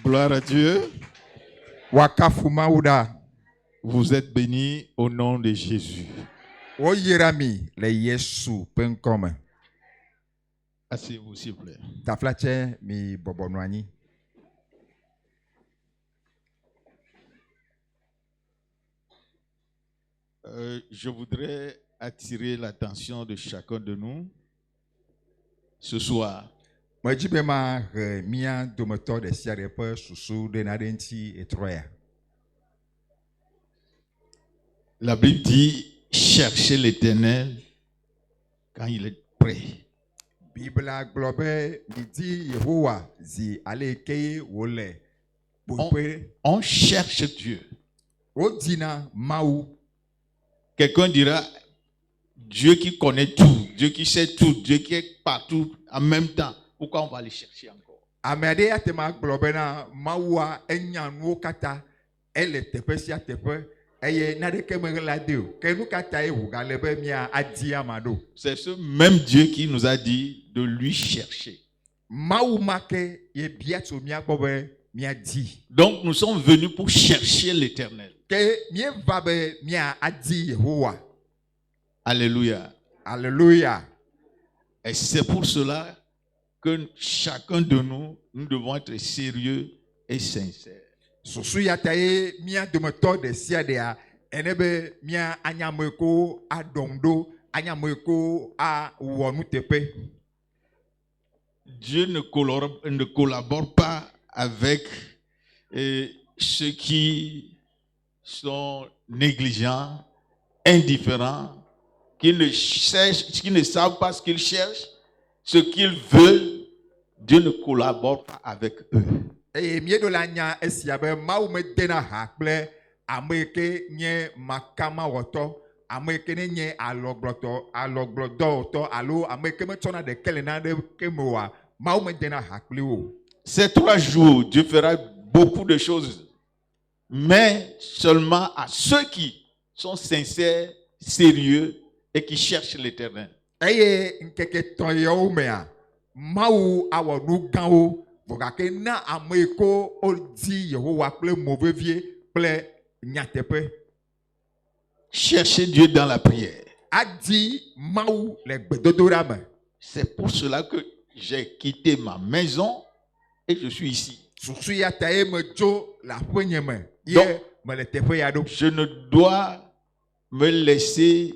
Gloire à Dieu. Wakafu Mauda. Vous êtes bénis au nom de Jésus. Oyerami le Yesu penkome. Asseyez-vous s'il vous plaît. Taflache mi bobonwani. Je voudrais attirer l'attention de chacun de nous ce soir. Majibema mia domoto de siarepe susu de nadenti etroya. La Bible dit cherchez l'Éternel quand il est prêt. Bible globe dit Yehowa zi aleke wole. On cherche Dieu. Odina maou. Quelqu'un dira Dieu qui connaît tout, Dieu qui sait tout, Dieu qui est partout en même temps. Pourquoi on va aller chercher encore? Amede atema globena maua enyanu kata ele tepe sia tepe eye nadeke mengadeo kenu kata e wugalebe mia adi amado. C'est ce même Dieu qui nous a dit de lui chercher. Mau make ye biato mia bobe mia di. Donc nous sommes venus pour chercher l'Éternel. Que mie vabe mia adi Yehowa. Alléluia. Alléluia. Et c'est pour cela que chacun de nous, nous devons être sérieux et sincères. Susu yataye mia domoto de siadea enebe mia anyameko adomdo anyameko a wonu tepe. Dieu ne collabore pas avec ceux qui sont négligents, indifférents, qui ne savent pas ce qu'ils cherchent, ce qu'ils veulent. Dieu ne collabore pas avec eux. Et miedo la nya esiabe mau me dena hakple ameke nye makama woto ameke ne nye aloglodo to alo ameke me tsona de kelena de kemoa mau me dena hakple o. Ces 3 jours, Dieu fera beaucoup de choses, mais seulement à ceux qui sont sincères, sérieux et qui cherchent l'Éternel. Eye nkeke toyo mea mau awonu ganwo vogake na ameko odi Yehowa ple mauvais ple nyatepe. Cherchez Dieu dans la prière. Adi mau le gbedodora me. C'est pour cela que j'ai quitté ma maison et je suis ici. Susu ya tae me jo la penye me. Donc, Ye me le tepe ya do. je ne dois me laisser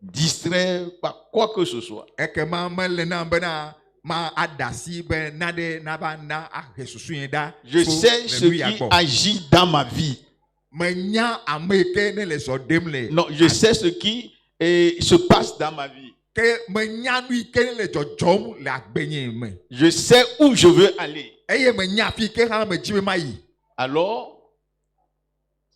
distraire par quoi que ce soit. Eke ma me le na bena ma adasi be nade naba na a susu yeda. Je sais ce qui agit dans ma vie. Me nya ameke ne le so demle. Non, je sais ce qui se passe dans ma vie. Que me nya nui ke le jojom le agbenye me. Je sais où je veux aller. Eye me nya fi ke ha me jibe mai. Alors,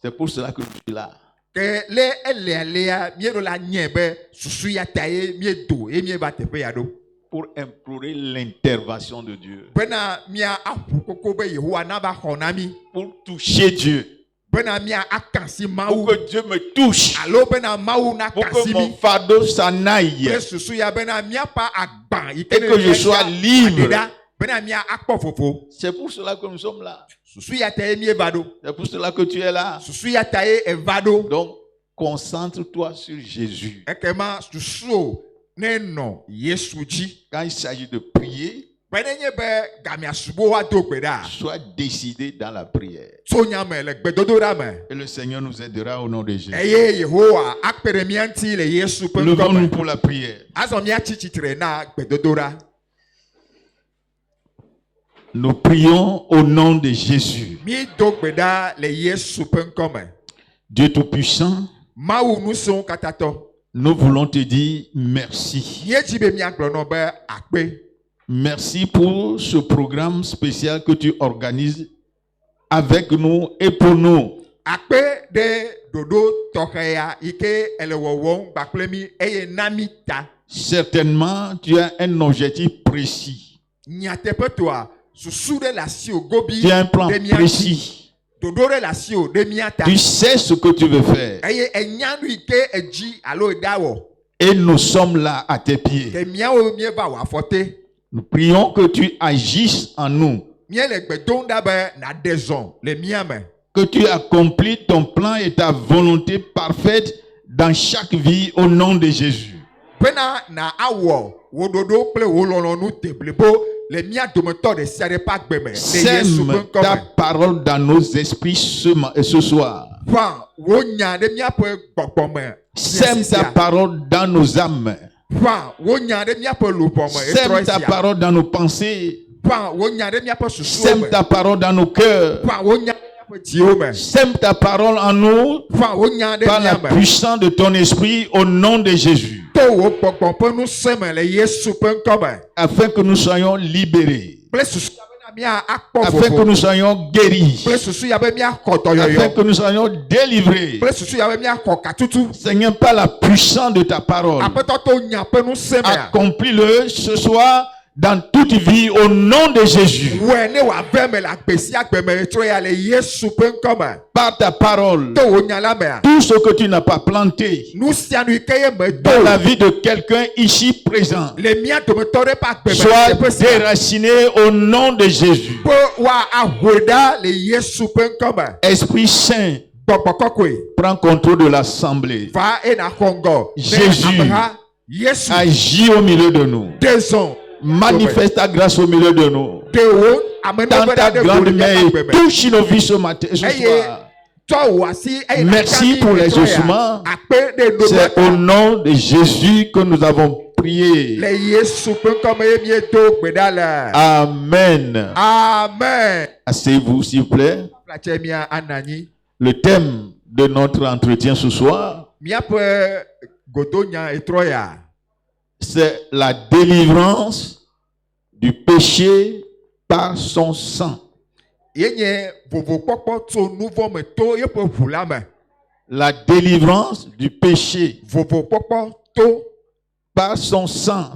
c'est pour cela que je suis là. Que le elea miedo la nyebe susu ya tae miedo e mieba tepe ya do. Pour implorer l'intervention de Dieu. Bena mia apu koko be Yehowa na ba honami. Pour toucher Dieu. Bena mia akansi mau. Pour que Dieu me touche. Allo bena mau na pour kansi que mon fardeau s'en aille. Susu ya bena mia pa agban. Et que je sois libre. Bena mia akpo fofo. C'est pour cela que nous sommes là. Susu ya tae mievado. C'est pour cela que tu es là. Susu ya tae evado. Donc, concentre-toi sur Jésus. Ekema susu neno Yesuji. Quand il s'agit de prier, sois décidé dans la prière. Et le Seigneur nous aidera au nom de Jésus. Levons-nous pour la prière. Nous prions au nom de Jésus. Dieu Tout-Puissant, nous voulons te dire merci. Merci pour ce programme spécial que tu organises avec nous et pour nous. Certainement, tu as un objectif précis. Tu as un plan précis. Tu sais ce que tu veux faire. Et nous sommes là à tes pieds. Nous prions que tu agisses en nous mien le gbedom da be na dezon le mia me. Que tu accomplis ton plan et ta volonté parfaite dans chaque vie au nom de Jésus. Bena na awo wododo kple wololonu teblebo le mia dometo de siade pa gbeme. Sème ta parole dans nos esprits ce soir. Fa wo nya de mia pe gbogbome. Sème ta parole dans nos âmes. Fa wo nya de mia pe lubome. Sème ta parole dans nos pensées. Fa wo nya de mia pe susu. Sème ta parole dans nos cœurs. Fa wo nya Sème ta parole en nous par la puissance de ton esprit au nom de Jésus. Afin que nous soyons libérés. Afin que nous soyons guéris. Afin que nous soyons délivrés. Seigneur, par la puissance de ta parole, accomplis-le ce soir dans toute vie au nom de Jésus. Par ta parole, tout ce que tu n'as pas planté dans la vie de quelqu'un ici présent soit déraciné au nom de Jésus. Esprit Saint, prends contrôle de l'assemblée. Jésus, agis au milieu de nous. Manifeste ta grâce au milieu de nous. Dans ta grande main, touche nos vies ce matin, ce soir. Merci pour les ossements. C'est au nom de Jésus que nous avons prié. Amen. Amen. Asseyez-vous, s'il vous plaît. Le thème de notre entretien ce soir, c'est la délivrance du péché par son sang. La délivrance du péché par son sang,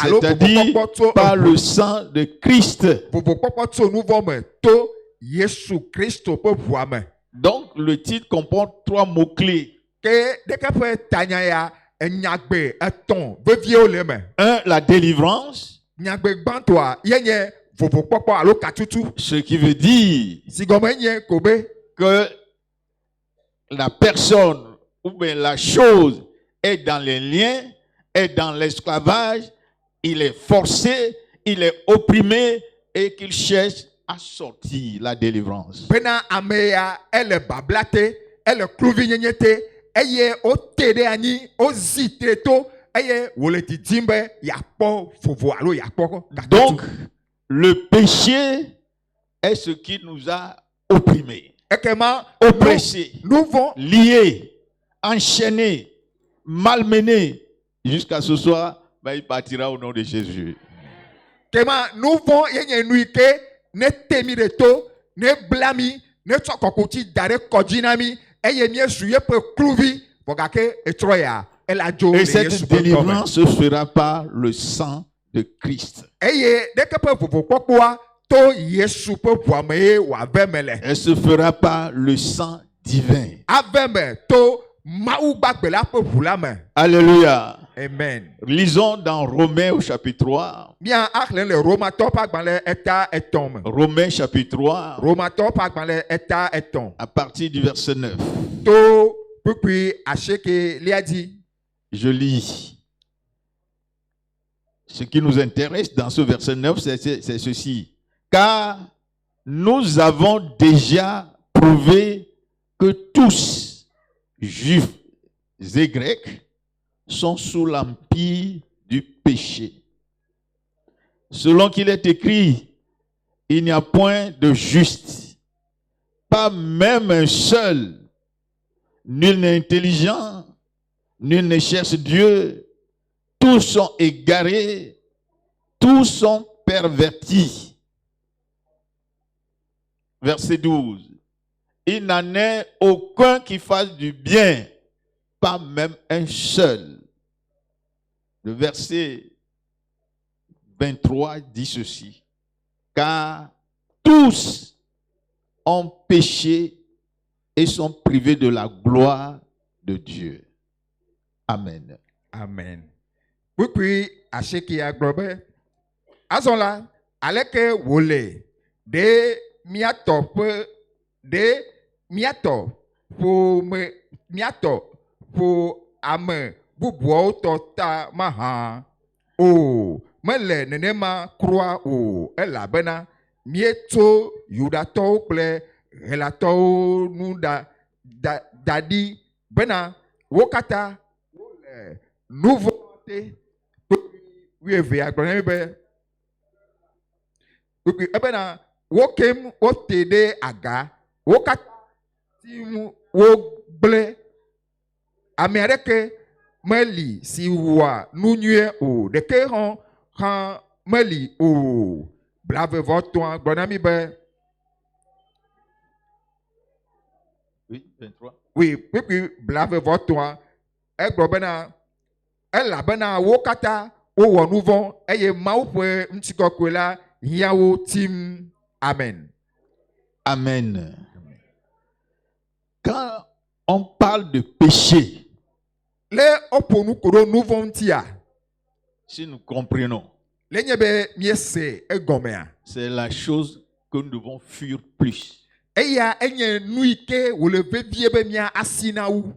c'est-à-dire par le sang de Christ. Donc le titre comporte 3 mots-clés. 1. La délivrance. Ce qui veut dire que la personne ou bien la chose est dans les liens, est dans l'esclavage, il est forcé, il est opprimé et qu'il cherche à sortir. La délivrance. Donc, le péché est ce qui nous a opprimés, oppressés, liés, enchaînés, malmenés. Jusqu'à ce soir, il partira au nom de Jésus. Et cette délivrance se fera par le sang de Christ. Elle se fera par le sang divin. Alléluia. Amen. Lisons dans Romains au chapitre 3. Romains chapitre 3. À partir du verset 9. Je lis. Ce qui nous intéresse dans ce verset 9, c'est ceci. Car nous avons déjà prouvé que tous, juifs et grecs, sont sous l'empire du péché. Selon qu'il est écrit, il n'y a point de juste, pas même un seul. Nul n'est intelligent, nul ne cherche Dieu. Tous sont égarés, tous sont pervertis. Verset 12. Il n'en est aucun qui fasse du bien, pas même un seul. Le verset 23 dit ceci. Car tous ont péché et sont privés de la gloire de Dieu. Amen. Amen. Puis, à ce qui a globé, à ce là, aleke wole de miato pe de miato pour me miato pour ame bubuo tota maha o mele nenema croix o elabena mieto yudato kple relato nuda dadi bena wokata wole nouveauté oui ve agblɔ be ebena wokem wote ɖe aga wokata wo gble ame aɖeke meli si wɔa nu nyuie o ɖeke hã meli o blavevɔtɔa gblɔ na mi be Oui, 23. oui kpekpe blavevɔtɔa egblɔ bena elabena wo katã wowɔ nu vɔ̃ eye Mawu ƒe ŋutikɔkɔe la hiã wo tim. Amen. Amen. Quand on parle de péché, Le oƒo nu ko ɖo nu vɔ̃ ŋutia, si nous comprenons, le nye be miese egɔmea, c'est la chose que nous devons fuir plus. eya enye nu yi ke wòle vevie be mia asi na wu.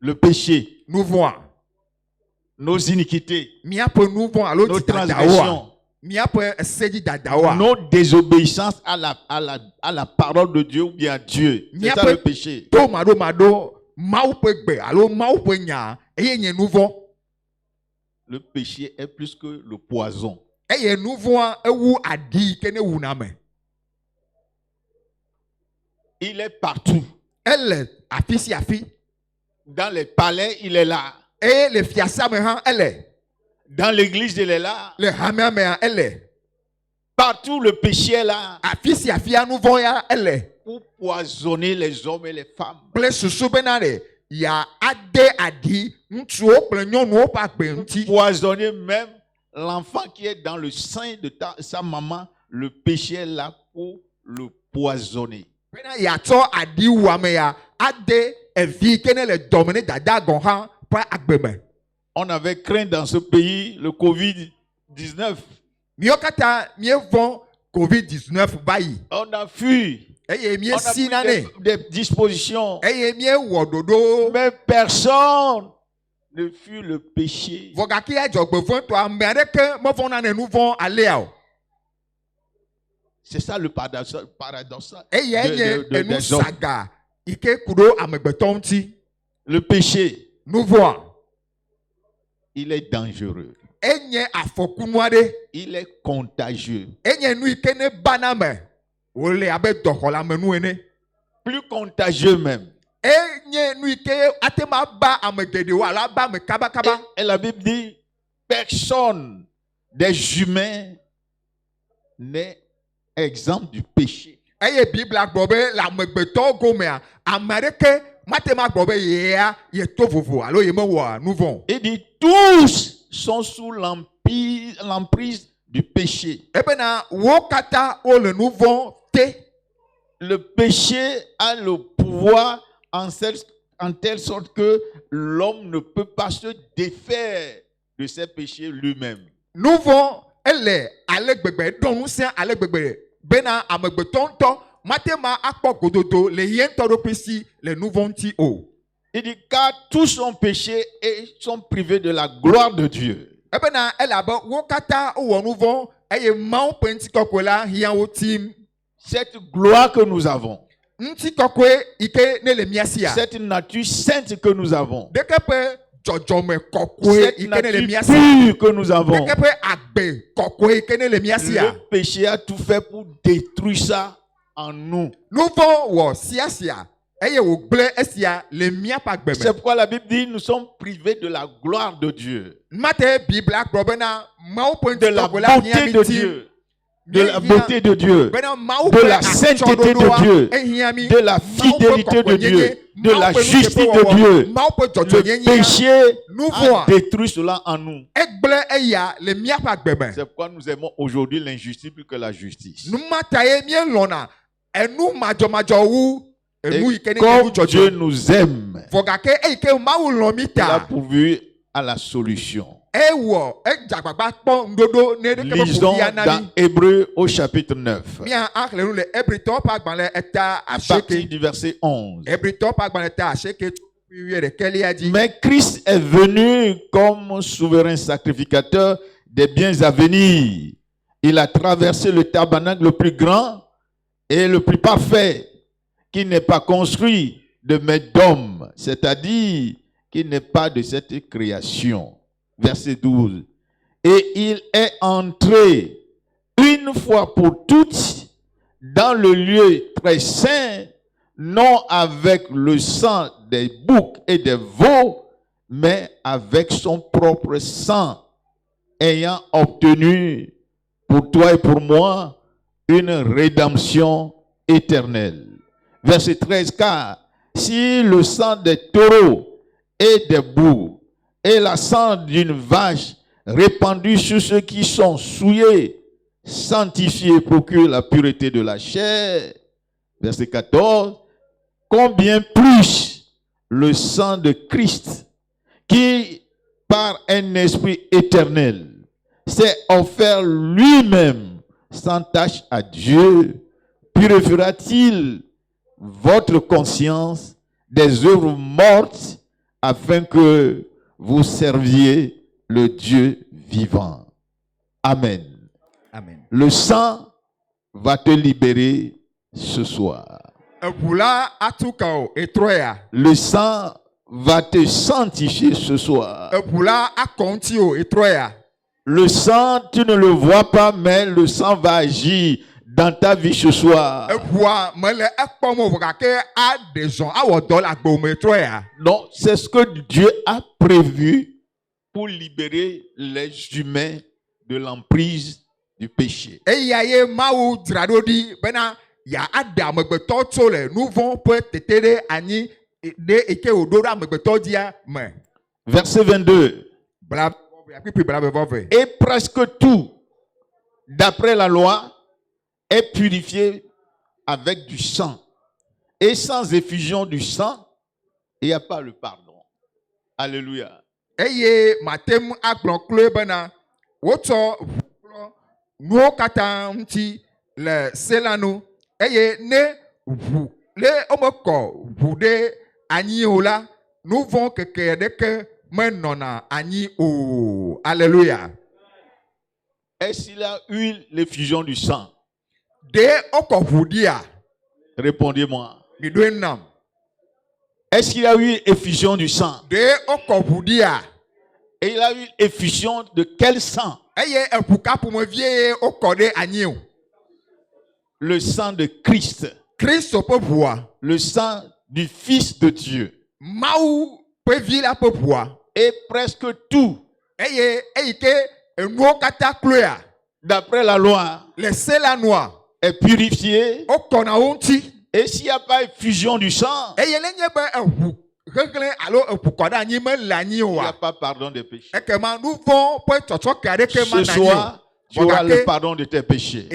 Le péché, Nu vɔ̃a, nos iniquités, miaƒe nu vɔ̃ alo nos dzidadawoa, transgressions, miaƒe esedidadawoa, nos désobéissances à la parole de Dieu ou bien à Dieu. C'est ça le péché. to maɖomaɖo Mawu ƒe gbe alo Mawu ƒe nya eye nye nu vɔ̃. Le péché est plus que le poison. Eye nu vɔ̃a ewu aɖi yi ke ne wuna me. Il est partout. Ele afi sia afi. Dans les palais, il est là. Eye le fiasa me hã ele. Dans l'église, il est là. Le hamea mea ele. Partout, le péché est là. Afi sia afia nu vɔ̃ ya ele. Pour poisonner les hommes et les femmes. Kple susu bena ɖe ya ade aɖi ŋutsuwo kple nyɔnuwo ƒe agbe ŋuti. Poisonner même l'enfant qui est dans le sein de sa maman. Le péché est là pour le poisonner. Bena yatsɔ aɖi wu ame ya ade evi ke ne le dɔme ne dada gɔ̃ hã ƒe agbe me. On avait craint dans ce pays le Covid-19. Míawo katã míevɔ̃ COVID-19 ba yi. On a fui. Eye On a míesi pris nane. des dispositions. Eye míewɔ ɖoɖo. Mais personne ne fuit le péché. Vɔ gake adzɔgbevɔ̃tɔ ame aɖeke mevɔ̃ nane nu vɔ̃ alea o. C'est ça le paradoxal Eya enye enu des hommes. saga yi ke ku ɖo amegbetɔ ŋuti. Le péché, Nu vɔ̃a il est dangereux. enye afɔkunu aɖe. Il est contagieux. Enye nu yi ke ne bana me wòle abe dɔxɔlamenu ene. Plus contagieux même. Enye nu yi ke ate ma ba ame geɖewo alo aba ame kabakaba. Et la Bible dit, personne des humains n'est exempt du péché. Eye Biblia gblɔ be le amegbetɔwo gomea ame aɖeke mate ma gblɔ be yea ye to vovo alo ye mewɔa nu vɔ̃. Il dit, tous sont sous l'emprise du péché. Ebena wo katã wole nu vɔ̃ te. Le péché a le pouvoir en telle sorte que l'homme ne peut pas se défaire de ses péchés lui-même. Nu vɔ̃ ele ale gbegbe ɖɔ ŋusẽ ale gbegbe bena amegbetɔ ŋutɔ mate ma akpɔ gododo le ye ŋutɔ ɖokui si le nu vɔ̃ ŋuti o. Il dit, car tous ont péché et sont privés de la gloire de Dieu. Ebena ele abe wo katã wowɔ nu vɔ̃ eye Mawu ƒe ŋutikɔkɔe la hiã wo tim. Cette gloire que nous avons, Ŋutikɔkɔe yi ke ne le mía sia. cette nature sainte que nous avons, Ɖeke ƒe dzɔdzɔme kɔkɔe cette yi ke ne le nature mía sia. pure que nous avons, Ɖeke ƒe agbe kɔkɔe yi ke ne le mía sia. le péché a tout fait pour détruire ça en nous. Nu vɔ̃ wɔ sia eye wògblẽ esia le míaƒe agbe C'est me. pourquoi la Bible dit, nous sommes privés de la gloire de Dieu, Mate Biblia gblɔ bena Mawu ƒe de la ŋutikɔkɔe la hiã beauté mi de tim. Dieu, de la beauté de Dieu, Bena Mawu de ƒe la sainteté de atsɔɖoɖoa Dieu, ehiã mi. de la Mawu ƒe fidélité de Dieu, kɔkɔenyenye, de la Mawu ƒe justice nuteƒewɔwɔ, de Dieu. Mawu ƒe Le dzɔdzɔnyenye péché nu a vɔ̃a détruit cela en nous. egblẽ eya le míaƒe agbe me. C'est pourquoi nous aimons aujourd'hui l'injustice plus que la justice. Nu ma ta ye míelɔ̃na enu madzɔmadzɔ wu enu yi ke ne nye Comme nu Dieu dzɔdzɔ. nous aime, Vɔ gake eyi ke Mawu lɔ̃ mi il a ta pourvu à la solution. Lisons dans Hébreux au chapitre 9, à partir du verset 11. Mais Christ est venu comme souverain sacrificateur des biens à venir. Il a traversé le tabernacle le plus grand et le plus parfait, qui n'est pas construit de main d'homme, c'est-à-dire qui n'est pas de cette création. Verset 12. Et il est entré une fois pour toutes dans le lieu très saint, non avec le sang des boucs et des veaux, mais avec son propre sang, ayant obtenu pour toi et pour moi une rédemption éternelle. Verset 13, car si le sang des taureaux et des boucs et la sang d'une vache répandue sur ceux qui sont souillés, sanctifiés, procure la pureté de la chair. Verset 14, combien plus le sang de Christ, qui par un esprit éternel s'est offert lui-même sans tache à Dieu, purifiera-t-il votre conscience des œuvres mortes afin que vous serviez le Dieu vivant. Amen. Amen. Le sang va te libérer ce soir. Le sang va te sanctifier ce soir. Le sang, tu ne le vois pas, mais le sang va agir dans ta vie ce soir. Donc, c'est ce que Dieu a prévu pour libérer les humains de l'emprise du péché. Verset 22. Et presque tout, d'après la loi, est purifié avec du sang. Et sans effusion du sang, il n'y a pas le pardon. Alléluia. Alléluia. Est-ce qu'il a eu l'effusion du sang? Répondez-moi. Est-ce qu'il a eu effusion du sang? Et il a eu effusion de quel sang? Le sang de Christ. Le sang du Fils de Dieu. Et presque tout, d'après la loi, est purifié. Et s'il n'y a pas effusion du sang, il n'y a pas pardon des péchés. Ce soir, tu auras le pardon de tes péchés.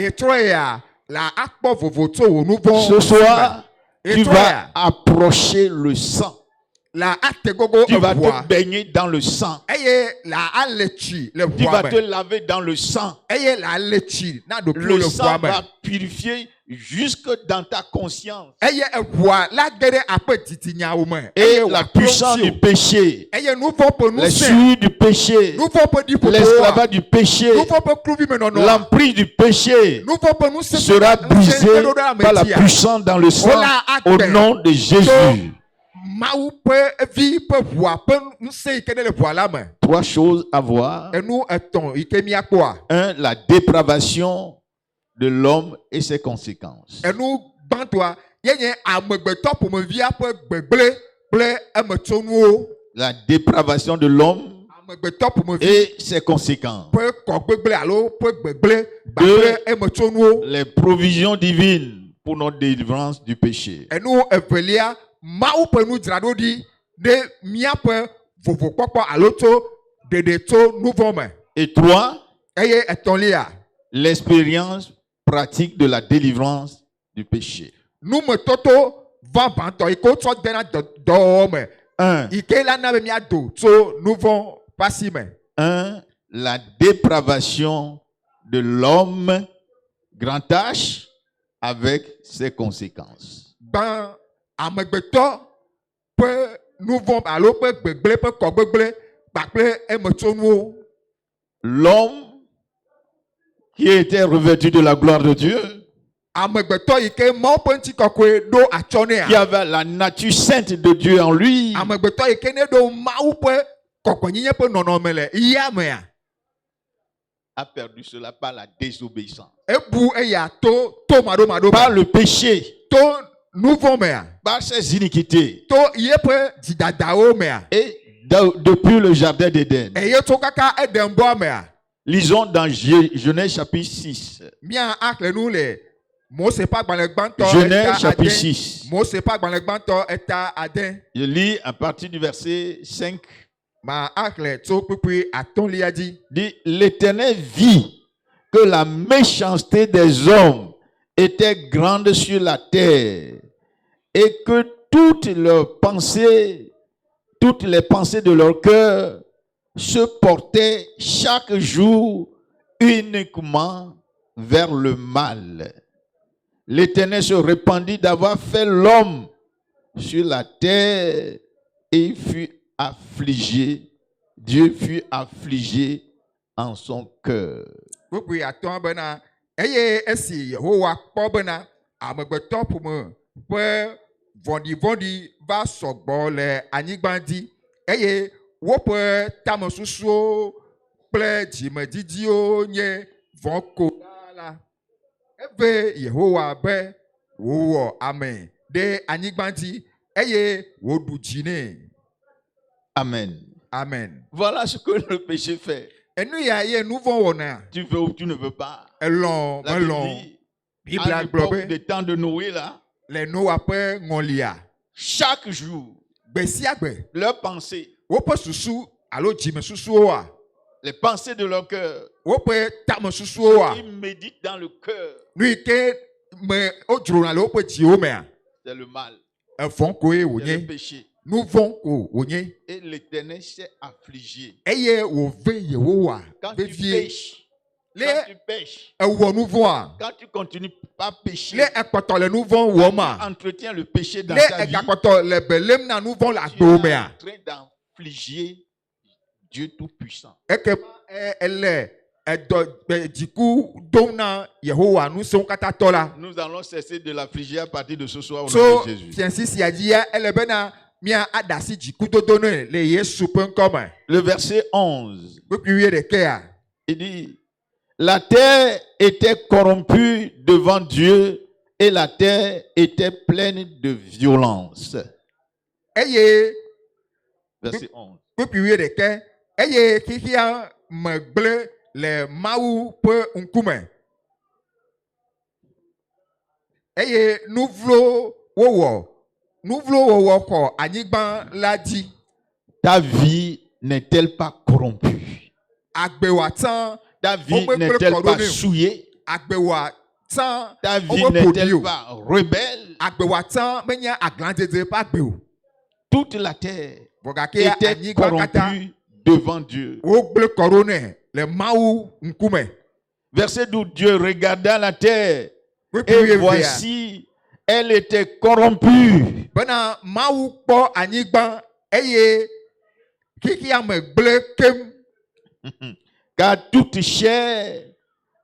Ce soir, tu vas approcher le sang. Tu vas te baigner dans le sang. Tu vas te laver dans le sang. Le sang va purifier jusque dans ta conscience. Et la puissance du péché, les souillures du péché, l'esclavage du péché, l'emprise du péché sera brisée par la puissance dans le sang au nom de Jésus. Trois choses à voir. Un, la dépravation de l'homme et ses conséquences. La dépravation de l'homme et ses conséquences. Deux, les provisions divines pour notre délivrance du péché. Et trois, l'expérience pratique de la délivrance du péché. Un, 1. La dépravation de l'homme, grand H, avec ses conséquences. Ben, amegbetɔ ƒe nu vɔ̃ alo ƒe gbegblẽ ƒe kɔgbegblẽ kpakple emetsonuwo. L'homme qui était revêtu de la gloire de Dieu, Amegbetɔ yi ke Mawu ƒe ŋutikɔkɔe ɖo atsɔ nea. qui avait la nature sainte de Dieu en lui, Amegbetɔ yi ke ne ɖo Mawu ƒe kɔkɔenyenye ƒe nɔnɔme le ya mea. a perdu cela par la désobéissance, Ebu eya to maɖomaɖo par me. le péché, To nu vɔ̃ mea. par ses iniquités. To yeƒe dzidadawo mea. Et depuis le jardin d'Éden, Eye tso kaka Edenbɔa mea. lisons dans Genèse chapitre 6. Mía axlẽ nu le Mose ƒe agbalẽ gbãtɔ Genèse eta chapitre ade. 6. Mose ƒe agbalẽ gbãtɔ eta ade. Je lis à partir du verset 5. Ma axlẽ tso kpukpui atɔ̃lia dzi. Dit, l'Éternel vit que la méchanceté des hommes était grande sur la terre et que toutes les pensées de leur cœur se portaient chaque jour uniquement vers le mal. L'Éternel se répandit d'avoir fait l'homme sur la terre et il fut affligé. Dieu fut affligé en son cœur. Kpukpui atɔ̃ bena eye esi Yehowa kpɔ bena amegbetɔ ƒome ƒe vɔ̃ɖivɔ̃ɖi va sɔgbɔ le anyigba dzi eye woƒe tamesusuwo kple dzimedzidziwo nye vɔ̃ ko la. Eve Yehowa be wòwɔ ame ɖe anyigba dzi eye wòɖu dzi nɛ. Amen. Amen. Voilà ce que le péché fait. Enu ya ye nu vɔ̃ wɔna. Tu veux ou tu ne veux pas. Elɔ̃ La Bible melɔ̃. dit, Bibla à gblɔ l'époque be des temps de Noé, là, le Noa ƒe ŋɔlia. chaque jour, Gbe sia gbe. leurs pensées, Woƒe susu alo dzimesusuwoa. les pensées de leur cœur, Woƒe tamesusuwoa. ils méditent dans le cœur, Nu yi ke me wodzrona le woƒe dziwo mea. c'est le mal, Evɔ̃ koe c'est le wònye. péché. Nu vɔ̃ ko wònye. Et l'Éternel s'est affligé. Eye wòve Yehowa Quand tu vevie. pêches, Le quand tu pêches, ewɔ nu vɔ̃a. quand tu continues pas à pécher, Le ekpɔtɔ le nu vɔ̃ wɔm a. entretiens le péché dans Le ta vie, egakpɔtɔ le belém na nu vɔ̃ le tu es agbewo en mea. train d'affliger Dieu Tout-Puissant. Ekema ele dziku dom na Yehowa nu siwo katã tɔ la. Nous allons cesser de l'affliger à partir de ce soir au nom So de Jésus. fiansi sia dzia ele bena mía aɖe asi dzikudodo nɛ le Yesu ƒe ŋkɔ me. Le verset 11, Kpukpui 11 il dit, la terre était corrompue devant Dieu et la terre était pleine de violence. eye Verset 11. kpukpui 11 eye xixia me gblẽ le Mawu ƒe ŋkume. Eye nu vlo wɔwɔ xɔ anyigba la dzi. Ta vie n'est-elle pas corrompue? Agbewatã Ta vie n'est-elle pas souillée? agbewatã Ta vie woƒe ƒoɖi n'est-elle o. pas rebelle? Agbewatã menye aglãdzedze ƒe agbe o. Toute la terre Vɔgake était anyigba katã corrompue devant Dieu. wogblẽ kɔ ɖo nɛ le Mawu ŋkume. Verset 12, Dieu regarda la terre Kpukpui et 12 voici, elle était corrompue. bena Mawu kpɔ anyigba eye xixia me gblẽ kem. Car toute chair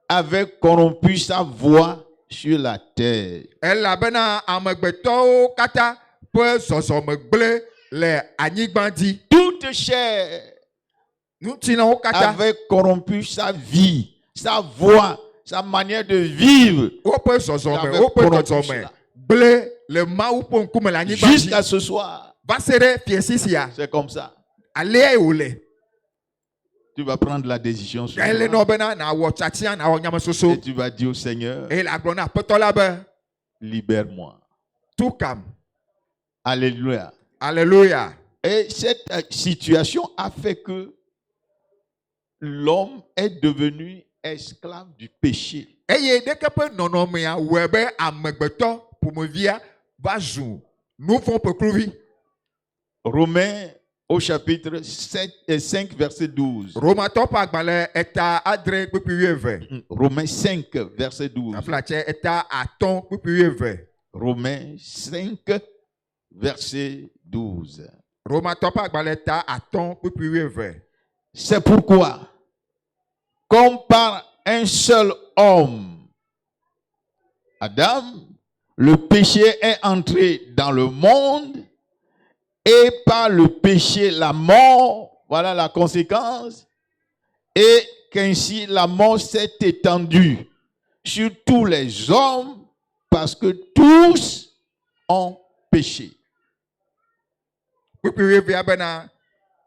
avait corrompu sa voix sur la terre. Elabena amegbetɔwo katã ƒe zɔzɔme gblẽ le anyigba dzi. Toute chair Ŋutilãwo katã avait corrompu sa vie, sa voix, sa manière de vivre. woƒe zɔzɔme J'avais woƒe corrompu zɔzɔme cela. gblẽ le Mawu ƒe ŋkume le anyigba dzi. Jusqu'à ce soir, Va se ɖe fiesi sia. c'est comme ça. Alea wòle. Tu vas prendre la décision ce Ele soir nɔ bena nawɔ tsatia nawɔ nyamesoso. et tu vas dire au Seigneur, Eye le agblɔ na Aƒetɔ la be libère-moi. tu kam. Alléluia. Alléluia. Et cette situation a fait que l'homme est devenu esclave du péché. Eye ɖeke ƒe nɔnɔmea wɔe be amegbetɔ ƒomevia va zu nu vɔ̃ ƒe kluvi. Romains au chapitre 5, verset 12. Romatɔ ƒe agbalẽ eta adre kpekpe wuieve. Romains 5, verset 12. Aflatsɛ eta atɔ̃ kpekpe wuieve. Romains 5, verset 12. Romatɔ ƒe agbalẽ eta atɔ̃ kpekpe wuieve. C'est pourquoi, comme par un seul homme, Adam, le péché est entré dans le monde, et par le péché, la mort, voilà la conséquence, et qu'ainsi la mort s'est étendue sur tous les hommes, parce que tous ont péché. Kpekpe wuievea bena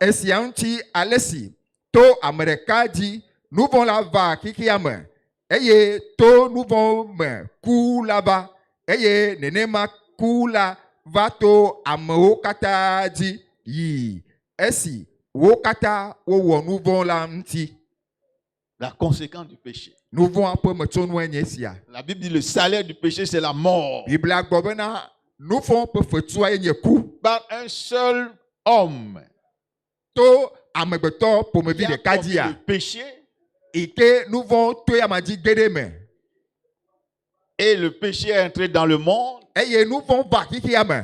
esia ŋuti ale si to ame ɖeka dzi nu vɔ̃ la va xixia me eye to nu vɔ̃ me ku la va eye nenema ku la va to amewo katã dzi yi esi wo katã wowɔ nu vɔ̃ la ŋuti. La conséquence du péché. Nu vɔ̃a ƒe metsonue nye esia. La Bible dit le salaire du péché, c'est la mort. Biblia gbɔ bena nu vɔ̃ ƒe fetua ye nye ku. Par un seul homme To amegbetɔ ƒomevi qui a ɖeka commis dzia le péché, yi ke nu vɔ̃ to ama dzi ge ɖe me et le péché est entré dans le monde eye nu vɔ̃ va xixia me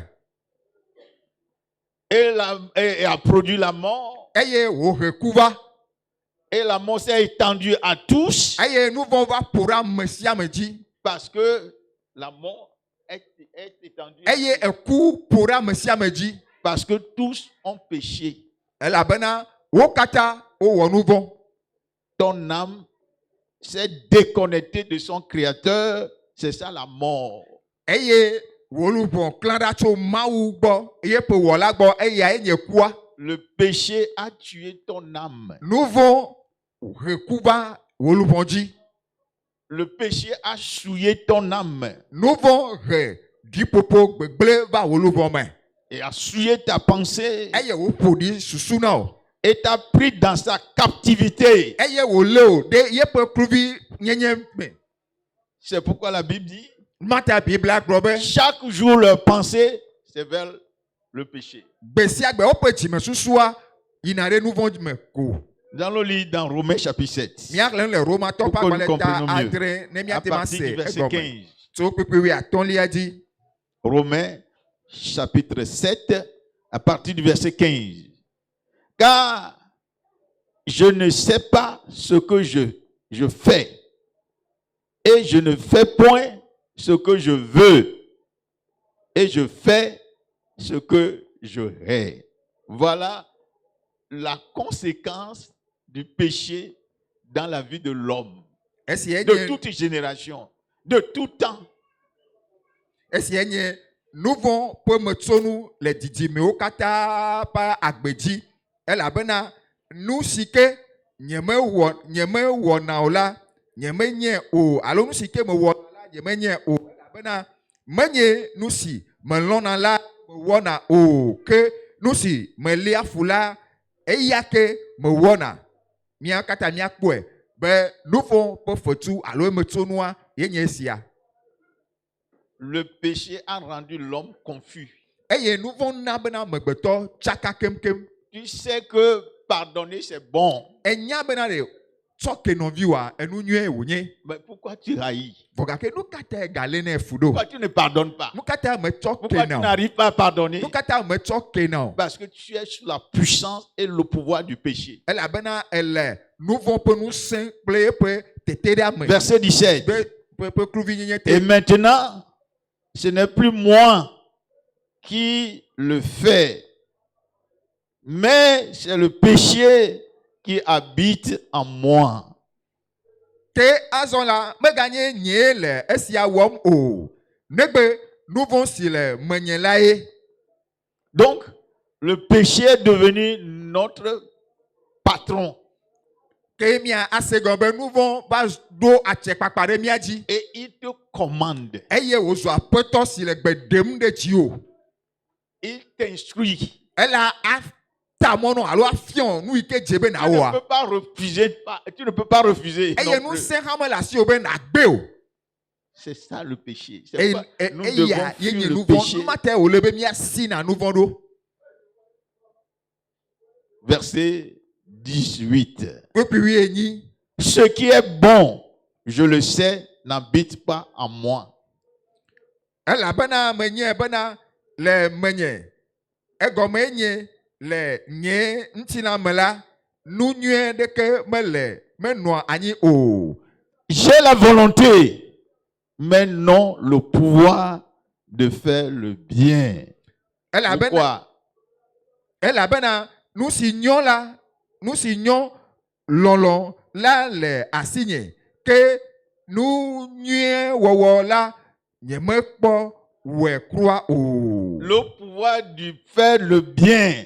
et a produit la mort, eye wòhe ku va et la mort s'est étendue à tous, eye nu vɔ̃ va ƒo ɖe ame sia ame dzi parce que la mort est étendue, eye eku ƒo ɖe ame sia ame dzi parce que tous ont péché. elabena wo katã wowɔ nu vɔ̃. Ton âme s'est déconnectée de son créateur, c'est ça la mort. Eye wò luʋɔ klã ɖa tso Mawu gbɔ eye ƒe wɔla gbɔ eyae nye kua. Le péché a tué ton âme. Nu vɔ̃ he ku va wò luʋɔ dzi. Le péché a souillé ton âme Nu vɔ̃ he ɖiƒoƒo gbegblẽ va wò luʋɔ me et a souillé ta pensée eye wòƒo ɖi susu na o et t'a pris dans sa captivité. eye wòlé o ɖe yeƒe kluvi nyenye me. C'est pourquoi la Bible dit Mata Biblia gblɔ be chaque jour leur pensée c'est vers le péché. gbe sia gbe woƒe dzimesusua yina ɖe nu vɔ̃ me ko. Nous allons lire dans Romains chapitre 7. Míaxlẽ le Romatɔ ƒe Pour que nous agbalẽ ta comprenions mieux. adre ne À míate ma partir se du verset egɔme. 15. Tso kpekpe wuiatɔ̃lia dzi. Romains chapitre 7 à partir du verset 15. Car je ne sais pas ce que je fais et je ne fais point ce que je veux et je fais ce que je hais. Voilà la conséquence du péché dans la vie de l'homme, Esia de nye toute génération, de tout temps. esia nye nu vɔ̃ ƒe metsonu le didimewo katã ƒe agbe dzi elabena nu si ke nyemewɔna o la nyemenye o alo nu si ke mewɔna la nyemenye o elabena menye nu si melɔ̃na la mewɔna o ke nu si melia fu la eya ke mewɔna. Mía katã míakpɔe be nu vɔ̃ ƒe fetu alo emetsonua yenye esia. Le péché a rendu l'homme confus. Eye nu vɔ̃ na bena amegbetɔ tsaka kemkem. Tu sais que pardonner c'est bon. Enya bena ɖe tsɔ ke nɔviwoa enu nyuie wònye. Mais pourquoi tu haïs? Vɔ gake nu katã galé ne fu ɖo. Pourquoi tu ne pardonnes pas? Nu katã metsɔ Pourquoi ke tu na o. n'arrives pas à pardonner? Nu katã metsɔ ke na o. Parce que tu es sous la puissance et le pouvoir du péché. Elabena ele nu vɔ̃ ƒe ŋusẽ kple eƒe teteɖeame. Verset 17. Ƒe kluvi nyenye Et te. maintenant, ce n'est plus moi qui le fais, mais c'est le péché qui habite en moi. Ke azɔ la meganye nye le esia wɔm o. Negbe nu vɔ̃ si le menye la ye. Donc, le péché est devenu notre patron. Ke mia ase gɔ be nu vɔ̃ va ɖo atsekpakpa ɖe mía dzi. Et il te commande. Eye wòzu aƒetɔ si le gbe ɖem ɖe dziwò. Il t'instruit. Ela ata mɔnɔ alo afiɔ nu yi ke dze be Tu ne nawɔa. peux pas refuser. Tu ne peux pas refuser. Eye non nu plus. sẽ hã mele asiwò be nàgbe o. C'est ça le péché. C'est pourquoi nous Eya devons yenye fuir nu le vɔ̃ péché. nu ma tɛ wòle be míasi na nu vɔ̃ ɖo. Verset 18. Kpekpui enyi. Ce qui est bon, je le sais, n'habite pas en moi. Elabena menye bena le menye. Egome enye le nye ntina mela. Nu nyue deke mele menwa anyi o. J'ai la volonté, mais non le pouvoir de faire le bien. Pourquoi? Elabena nous signons là, nous signons lolon là le assigné que nous nyue wowo là nyeme kpo we croix o. Le pouvoir de faire le bien,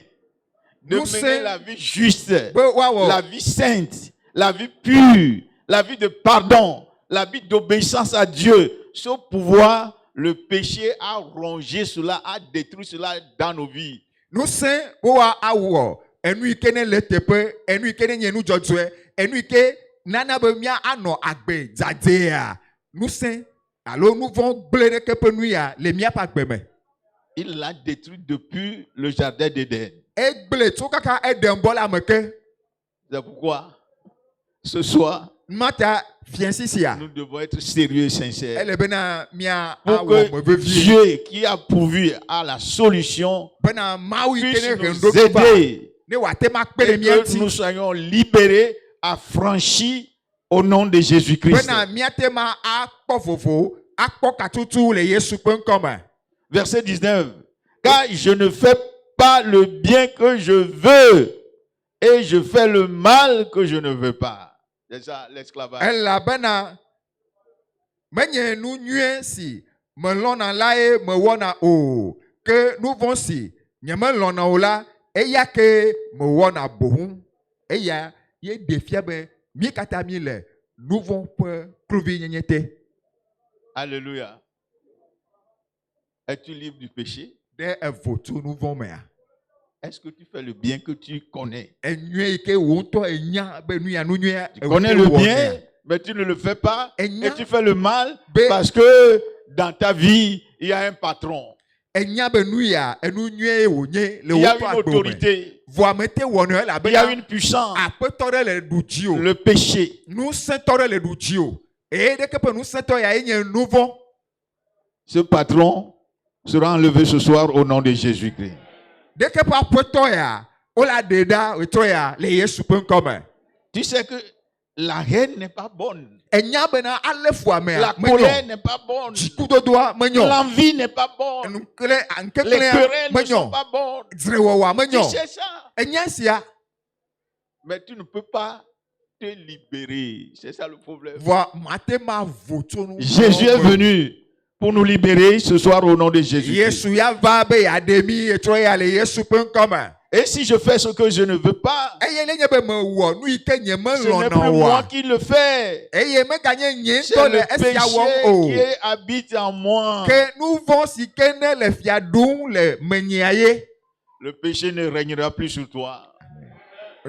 de Nous mener c'est- la vie juste, Wawo. la vie sainte, la vie pure, la vie de pardon, la vie d'obéissance à Dieu. Ce pouvoir, le péché a rongé cela, a détruit cela dans nos vies. Nous c'est wa awo enu ike ne le tepe enu ike ne nye nu dzɔdzɔe enu ike nana be mia anɔ agbe dzadzea. Nous c'est alo nous vont gble ne kepe nu ya le mia pa agbe me. Il l'a détruit depuis le jardin d'Éden. Egble tso kaka edem bɔ la me ke. C'est pourquoi, ce soir, Mata fiansisia. nous devons être sérieux et sincères. Elle bena mia Pour awo me que vevie. Dieu, qui a pourvu à la solution, Bena maui puisse kene nous rendo kuba. aider Ne wa te ma kpele et mia que ti. nous soyons libérés, affranchis au nom de Jésus-Christ. Bena mia te ma akpɔ vovo akpɔ katutu le Yesu ƒe ŋkɔme. Verset 19. Car je ne fais pas le bien que je veux et je fais le mal que je ne veux pas. C'est ça l'esclavage. Elabena menye nu nyue si me lɔna la ye me wɔna o. Ke nu vɔ̃ si nye me lɔna o la eya ke me wɔna bohun. Eya ye ɖe fia be mi katã mi le nu vɔ̃ ƒe kluvi nyenye te. Alléluia. Es-tu libre du péché? Ɖe evo tso nu vɔ̃ mea. Est-ce que tu fais le bien que tu connais? Enyue yi ke wo ŋutɔ enya be nu ya nu nyuie. Tu connais le bien, mais tu ne le fais pas. Et Et tu fais le mal Be- parce que dans ta vie, il y a un patron. Enya be nu ya enu nyuie wonye le Il y a wo une ƒe agbe me. autorité. Vɔa me te wɔnɔ Il y a elabena une puissance. aƒetɔ ɖe le ɖu dzi o. Le péché. Nusẽtɔ ɖe le ɖu dzi o. Eye ɖeke ƒe nusẽtɔ ya nye nu vɔ̃. Ce patron sera enlevé ce soir au nom de Jésus-Christ. Ɖeke ƒe aƒetɔ ya wola ɖe ɖa wòtɔ ya le Yesu ƒe ŋkɔme. Tu sais que la haine n'est pas bonne. Enya bena ale fua mea La colère menyɔ. n'est pas bonne. Dzikudodoa menyɔ. L'envie n'est pas bonne. Nukle Les ankeklẽa querelles ne sont menyɔ. pas bonnes. Dzrewɔwɔa Tu menyɔ. sais ça. Enya sia. Mais tu ne peux pas te libérer. C'est ça le problème. Vɔa mate ma vo tso nu. Jésus est venu pour nous libérer ce soir au nom de Jésus. Yesu ya va be yaɖe mi etrɔ ya le Yesu ƒe ŋkɔme. Et si je fais ce que je ne veux pas, Eye ne nye be me wɔ nu yi ke nye ce n'est melɔna plus moi oa. qui le fais. Eye meganye nye C'est ŋutɔ le le esia wɔm péché o. qui habite en moi. Ke nu vɔ̃ si ke ne le fia ɖum le menyea ye. Le péché ne régnera plus sur toi.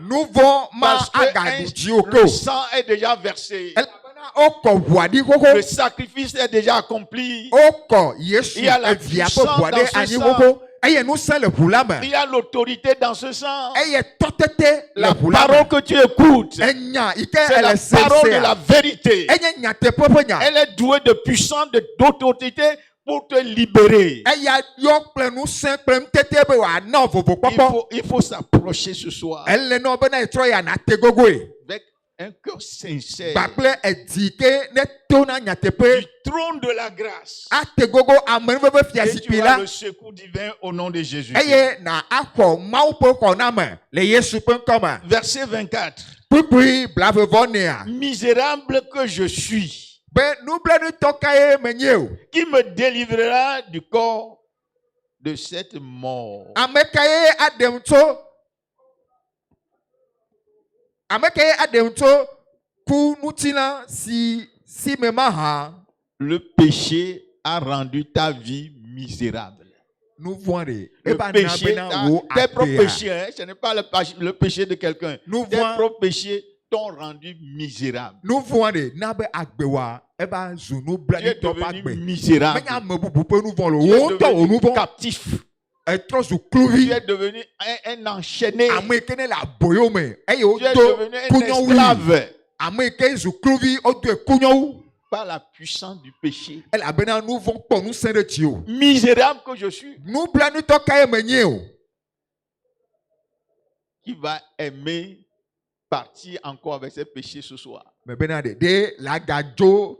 Nu vɔ̃ ma Parce que agaɖu dziwò ke le o. sang est déjà versé. Elabena wokɔ ʋua ɖi xoxo. Le sacrifice est déjà accompli. Wokɔ Yesu Il y a la evia ƒe puissance ʋua dans ɖe ce anyi sang. xoxo. Eye nusẽ le ʋu la me. Il y a l'autorité dans ce sang. Eye tɔtete le La ʋu la parole me. que tu écoutes, Enya yi ke c'est la ele parole de la sesea. vérité. Enye nyateƒe ƒe nya. Elle est douée de puissance, d'autorité pour te libérer. Eya yɔ kple nusẽ kple nutete be wòanɔ vovokpɔkpɔ. Il faut s'approcher ce soir Ele nɔ bena etrɔ ya nate gogoe. avec un cœur sincère Gbagblẽ edi ke ne tona nyateƒe. du trône de la grâce. Ate gogo amenuveve Et tu fiazikpui as la. le secours divin au nom de Jésus. Eye na axɔ Mawu ƒe xɔname le Yesu ƒe ŋkɔme. Verset 24. Kpukpui blavevɔnea. Misérable que je suis, Be nublanutɔ kae menye o. qui me délivrera du corps de cette mort? Ame kae aɖem tso. Ame kae aɖem tso ku ŋutilã si me mahã. Le péché a rendu ta vie misérable. Nu vɔ̃ ɖe. Le Eva na péché, bena wo tes propres agbea. péchés, hein, ce n'est pas le péché de quelqu'un. Nu Tes vɔ̃ propres péchés t'ont rendu misérable. nu vɔ̃ ɖe na be agbewa eva zu Tu es nublanutɔ ƒe devenu agbe. misérable. Menye ame bubu ƒe nu vɔ̃ le Tu o. es Wo ŋutɔ wo nu devenu vɔ̃. captif. etrɔ zu Tu kluvi es devenu un enchaîné. ame ke ne le aboyo me eye Tu es wodo devenu un kunyɔwu esclave ame ke zu kluvi wodo kunyɔwu par la puissance du péché. elabena nu vɔ̃ kpɔ ŋusẽ ɖe dziwò Misérable que je suis, nublanutɔ kae menye o qui va aimer partir encore avec ses péchés ce soir. mebena ɖeɖe le agadzo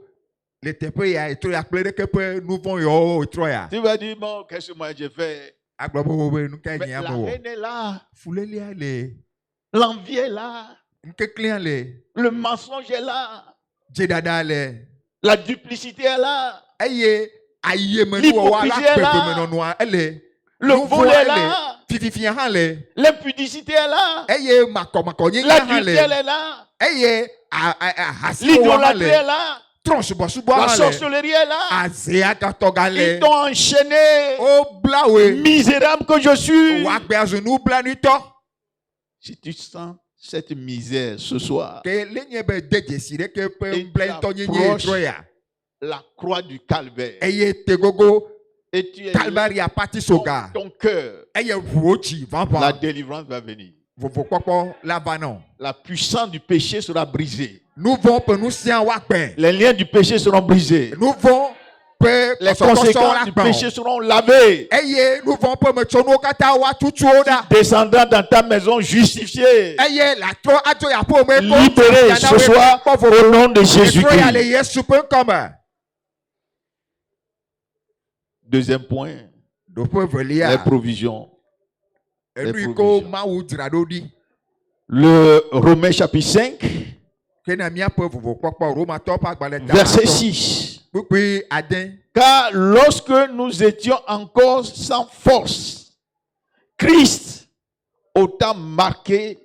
le teƒe ya etrɔ ya kple ɖeke ƒe nu vɔ̃ yawo etrɔ ya Tu vas dire, bon, qu'est-ce que moi j'ai fait? agblɔ be nu kae Mais nye la ame wɔ haine est là, fulélia le l'envie est là, ŋkeklia le le mensonge est là, dzeɖaɖa le la duplicité est là, eye ayemenuwɔwɔ la L'hypocrisie est là. kpeƒemenɔnɔa ele le nu vol vɔ̃ est ele là, fififia hã le l'impudicité est là, eye makɔmakɔnyenye hã l'adultère le est là, eye ahasiwɔwɔ hã l'idolâtrie est le là, trɔ̃subɔsubɔ la hã le sorcellerie est là. azeagatɔga Ils le t'ont enchaîné, woblawoe misérable que je suis. woagbe azu nublanutɔ Si tu sens cette misère ce soir, ke lenye be de dzesi ɖeke ƒe Et ŋblaŋtɔnyenye approche. trɔ ya la croix du calvaire, eye tegogo et tu es kalvaria pati soga ton cœur, eye ʋuwo tsi la ʋaʋã délivrance va venir. vovokpɔkpɔ la va nɔ La puissance du péché sera brisée. nu vɔ̃ ƒe nu sia woagbɛ Les liens du péché seront brisés. nu vɔ̃ ƒe Les kɔsɔkɔsɔ conséquences la du gbɔn péché seront lavées. eye nu vɔ̃ ƒe metsɔnuwo katã woatutuwo ɖa Descendant dans ta maison justifié, eye latrɔ adzo yaƒo me libéré ce soir au nom de trɔ ya le Jésus-Christ. Yesu ƒe ŋkɔme Deuxième point, ɖoƒe les velia provisions. enu yi ke provisions. Mawu dzra ɖo ɖi Le Romains chapitre 5, ke ne míaƒe vovokpɔkpɔ Romatɔwo ƒe agbalẽ verset 6. kpukpui ade Car lorsque nous étions encore sans force, Christ, autant marqué,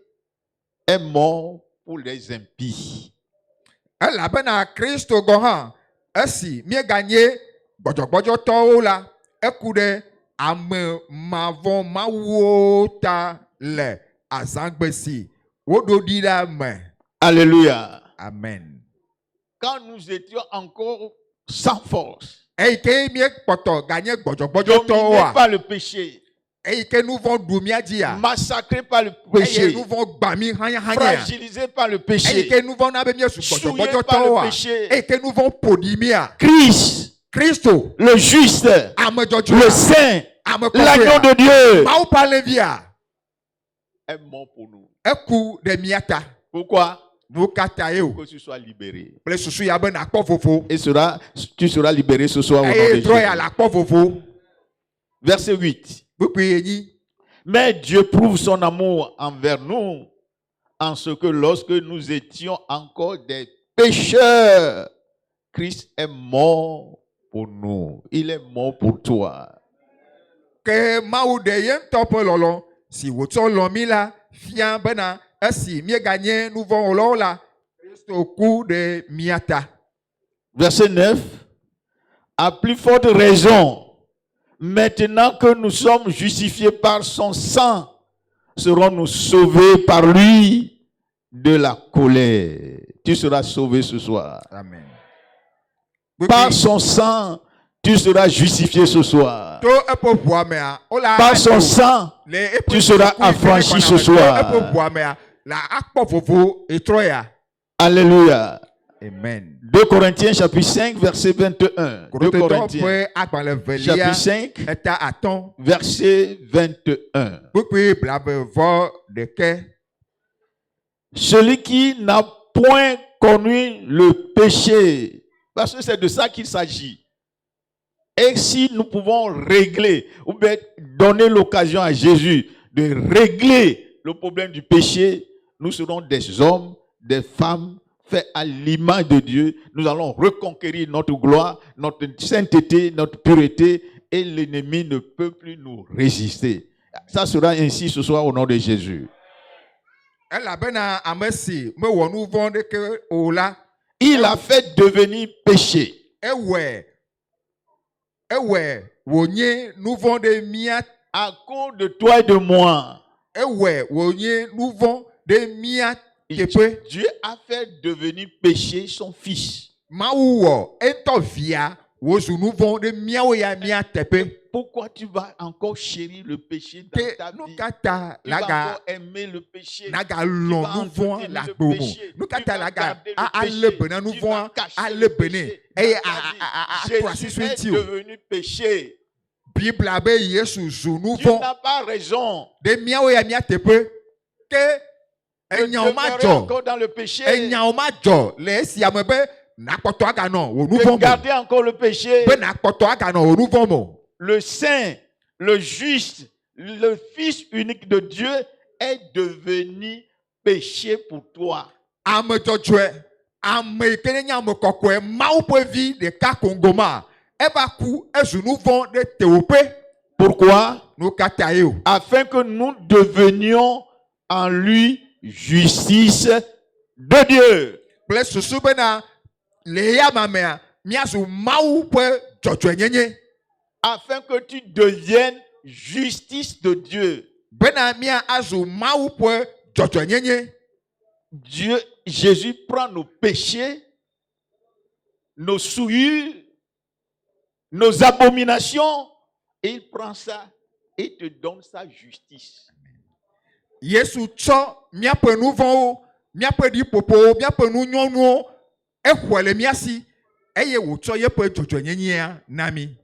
est mort pour les impies. elabena Kristo gɔ hã esi míeganye gbɔdzɔgbɔdzɔtɔwo la eku ɖe ame mavɔ mawuwo ta le azãgbe si woɖo ɖi la me Alléluia. amen Quand nous étions encore sans force, eyi ke míekpɔtɔ ganye dominés gbɔdzɔgbɔdzɔtɔwoa par le péché, eyi ke nu vɔ̃ ɖu mía dzia massacrés par le eye péché, nu vɔ̃ gbã mí hanyahanya fragilisés par le eyi péché, ke nu vɔ̃ na be míezu souillés par gbɔdzɔgbɔdzɔtɔwoa le péché. eyi ke nu vɔ̃ ƒoɖi mía Christ, Kristo le juste, ame le dzɔdzɔe saint, ame l'agneau kɔkɔe de Dieu, Mawu ƒe alẽvia est mort pour nous. eku ɖe mía ta Pourquoi? nu katã ye o Que tu sois libéré. kple susu ya be nakpɔ vovo Et tu seras libéré ce soir au nom de eye trɔ ya Jésus. le akpɔ vovo Verset 8. kpukpui enyi Mais Dieu prouve son amour envers nous en ce que lorsque nous étions encore des pécheurs, Christ est mort pour nous. Il est mort pour toi. ke Mawu ɖe ye ŋutɔ ƒe lɔlɔ si wòtsɔ lɔ mí la fia bena esi míeganye nu vɔ̃ wɔlawo la Kristo ku ɖe mía ta Verset 9. À plus forte raison, maintenant que nous sommes justifiés par son sang, serons-nous sauvés par lui de la colère. Tu seras sauvé ce soir. amen Par son sang, tu seras justifié ce soir. to eƒe ʋua mea wola Par son sang, le eƒe tu seras suku affranchi yi ke ce le soir. eƒe ʋua mea la akpɔ vovo etrɔ ya Alléluia. amen 2 Corinthiens chapitre 5 verset 21. 2 Korintotɔwo Corinthiens ƒe agbalẽ velia chapitre 5 eta atɔ̃ verset 21. kpukpui blavevɔ ɖeke Celui qui n'a point connu le péché, parce que c'est de ça qu'il s'agit. Et si nous pouvons régler, ou bien donner l'occasion à Jésus de régler le problème du péché, nous serons des hommes, des femmes faits à l'image de Dieu. Nous allons reconquérir notre gloire, notre sainteté, notre pureté, et l'ennemi ne peut plus nous résister. Ça sera ainsi ce soir au nom de Jésus. elabena ame si mewɔ nu vɔ̃ ɖeke o la Il a fait devenir péché. ewɔe wònye nu vɔ̃ ɖe mía À cause de toi et de moi, ewɔe wònye nu vɔ̃ ɖe mía teƒe Dieu a fait devenir péché son fils. Mawu wɔ etɔ via wozu nu vɔ̃ ɖe míawo ya mía teƒe. Pourquoi tu vas encore chérir le péché dans Ke ta nu vie? ka ta Tu vas laga encore aimer le péché. naga lɔ̃ vas nu vɔ̃ entretenir le le agbo mo. péché. Nu ka Tu ta vas laga garder le alé péché. be na nu Tu vas vɔ̃ cacher alé le be nɛ péché eye dans ta vie. atrɔ asi Jésus so est ŋuti o. devenu péché. Bibla be Yesu zu nu Tu vɔ̃ n'as pas raison ɖe míawo ya mía teƒe. Ke de enyawo ma demeurer dzɔ. encore dans le péché. Enyawo ma dzɔ le esia me be nakpɔtɔ aganɔ wò nu De vɔ̃ me. garder encore le péché. Be nakpɔtɔ aganɔ wò nu vɔ̃ me. Le saint, le juste, le Fils unique de Dieu est devenu péché pour toi. Ame dzɔdzɔe, ame yi ke nye ame kɔkɔe, Mawu ƒe vi ɖeka kongo ma, eva ku ezu nu vɔ̃ ɖe tewoƒe. Pourquoi? Nu katã ye o. Afin que nous devenions en lui justice de Dieu. Kple susu bena le ya mamea míazu Mawu ƒe dzɔdzɔenyenye. Afin que tu deviennes justice de Dieu. Bena mía azu Mawu ƒe dzɔdzɔenyenye. Dieu, Jésus prend nos péchés, nos souillures, nos abominations, et il prend ça et te donne sa justice. Yesu tsɔ míaƒe nu vɔ̃wo, míaƒe ɖiƒoƒowo, míaƒe nu nyɔnuwo, exɔe le mía si, eye wòtsɔ yeƒe dzɔdzɔenyenya na mí.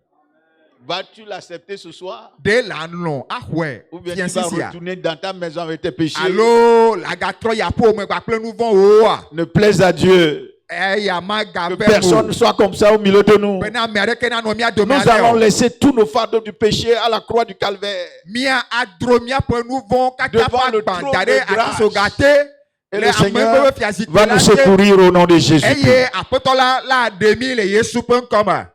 Vas-tu l'accepter ce soir? Ɖe lanɔ axɔe Ou bien tu vas fiasisia. retourner dans ta maison avec tes péchés? Alo lagatrɔ yaƒo me kpakple nu vɔ̃woa. Ne plaise à Dieu. Eya Que magabe personne ne o. soit comme ça au milieu de nous. Bena ame aɖeke nanɔ mía dome Nous allons ale o. laisser tous nos fardeaux du péché à la croix du calvaire. Mía adro míaƒe nu vɔ̃wo katã Devant le ƒe agba trône da de ɖe grâce. atisogate Et le le Seigneur ame ƒe fiazikpui va la nous te. secourir au nom de Jésus. Eye aƒetɔ la aɖe mí le Yesu ƒe ŋkɔ me.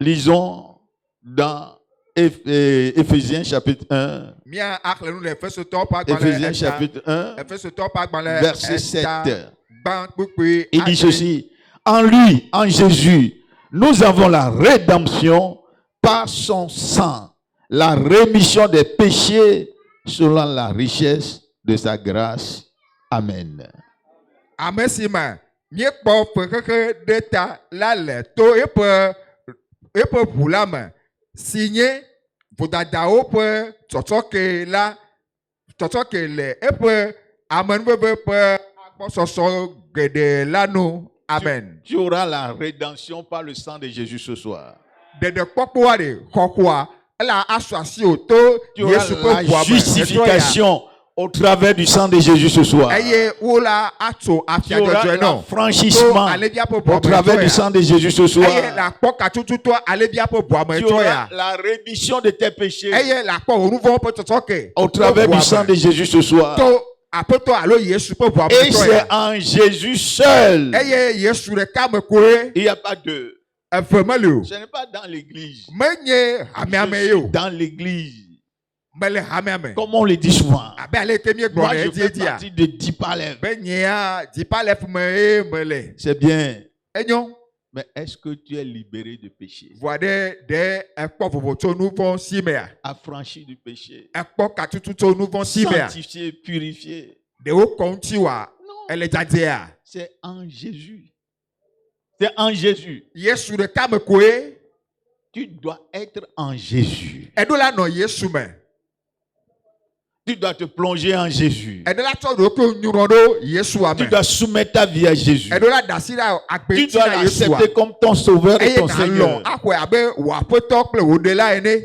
Lisons dans Éphésiens chapitre 1. Mía axlẽ nu le Efesotɔwo ƒe Éphésiens agbalẽ chapitre 1, Efesotɔwo ƒe agbalẽ verset 7. gbã kpukpui. Il dit ceci. En lui, en Jésus, nous avons la rédemption par son sang, la rémission des péchés selon la richesse de sa grâce. Amen. Ame si me míekpɔ fexexe ɖe ta la le to eƒe ʋu la me si nye vodadawo ƒe tsɔtsɔke la tsɔtsɔke le eƒe amenuveve ƒe agbɔsɔsɔ geɖe la nu. Amen. Tu auras la rédemption par le sang de Jésus ce soir. Ɖeɖekpɔkpɔa ɖe xɔxɔa ela asɔ asi o to Tu auras Yesu ƒe la ʋua me. justification au travers du sang de Jésus ce soir. Eye wo la atso Tu auras afiadzɔdzɔe le nɔ. franchissement Alebia ƒe au ʋua me travers du tsɔya. sang de Jésus ce Eye soir. le akpɔ katututo alebia ƒe ʋua me Tu auras tsɔya. la rémission de tes péchés Eye le akpɔ wò nu vɔ̃wo ƒe tsɔtsɔke. au travers du sang de Jésus ce soir. To aƒetɔ alo Yesu ƒe ʋua me Et c'est tsɔya. en Jésus seul. Eye Yesu ɖeka me koe Il n'y a pas deux. eve meli o. Ce n'est pas dans l'église. Menye Je hameame ye suis o. dans l'église. Mele hameame. Comme on le dit souvent. Abe ale ke míegblɔ Moi, le je fais ediedia. partie de 10 palais. Be nyea dzipa le fu me ye mele. C'est bien. Enyo. Mais est-ce que tu es libéré du péché? Vɔa ɖe ekpɔ vovo tso nu vɔ̃ si mea. Affranchi du péché? Ekpɔ katutu tso nu vɔ̃ si mea. Sanctifié, purifié? Ɖewo kɔ ŋuti wa. Non. Ele dzadzea. C'est en Jésus. C'est en Jésus. Yesu ɖeka me koe. Tu dois être en Jésus. Eɖo la nɔ Yesu me. Tu dois te plonger en Jésus. Eɖo la tsɔ ɖokui nyrɔ ɖo Yesua Tu me. dois soumettre ta vie à Jésus. Eɖo la da asi ɖa Tu agbeti dois na Yesua. l'accepter comme ton sauveur et Eye ton nalɔ Seigneur. axɔe abe wò aƒetɔ kple wò ɖela ene.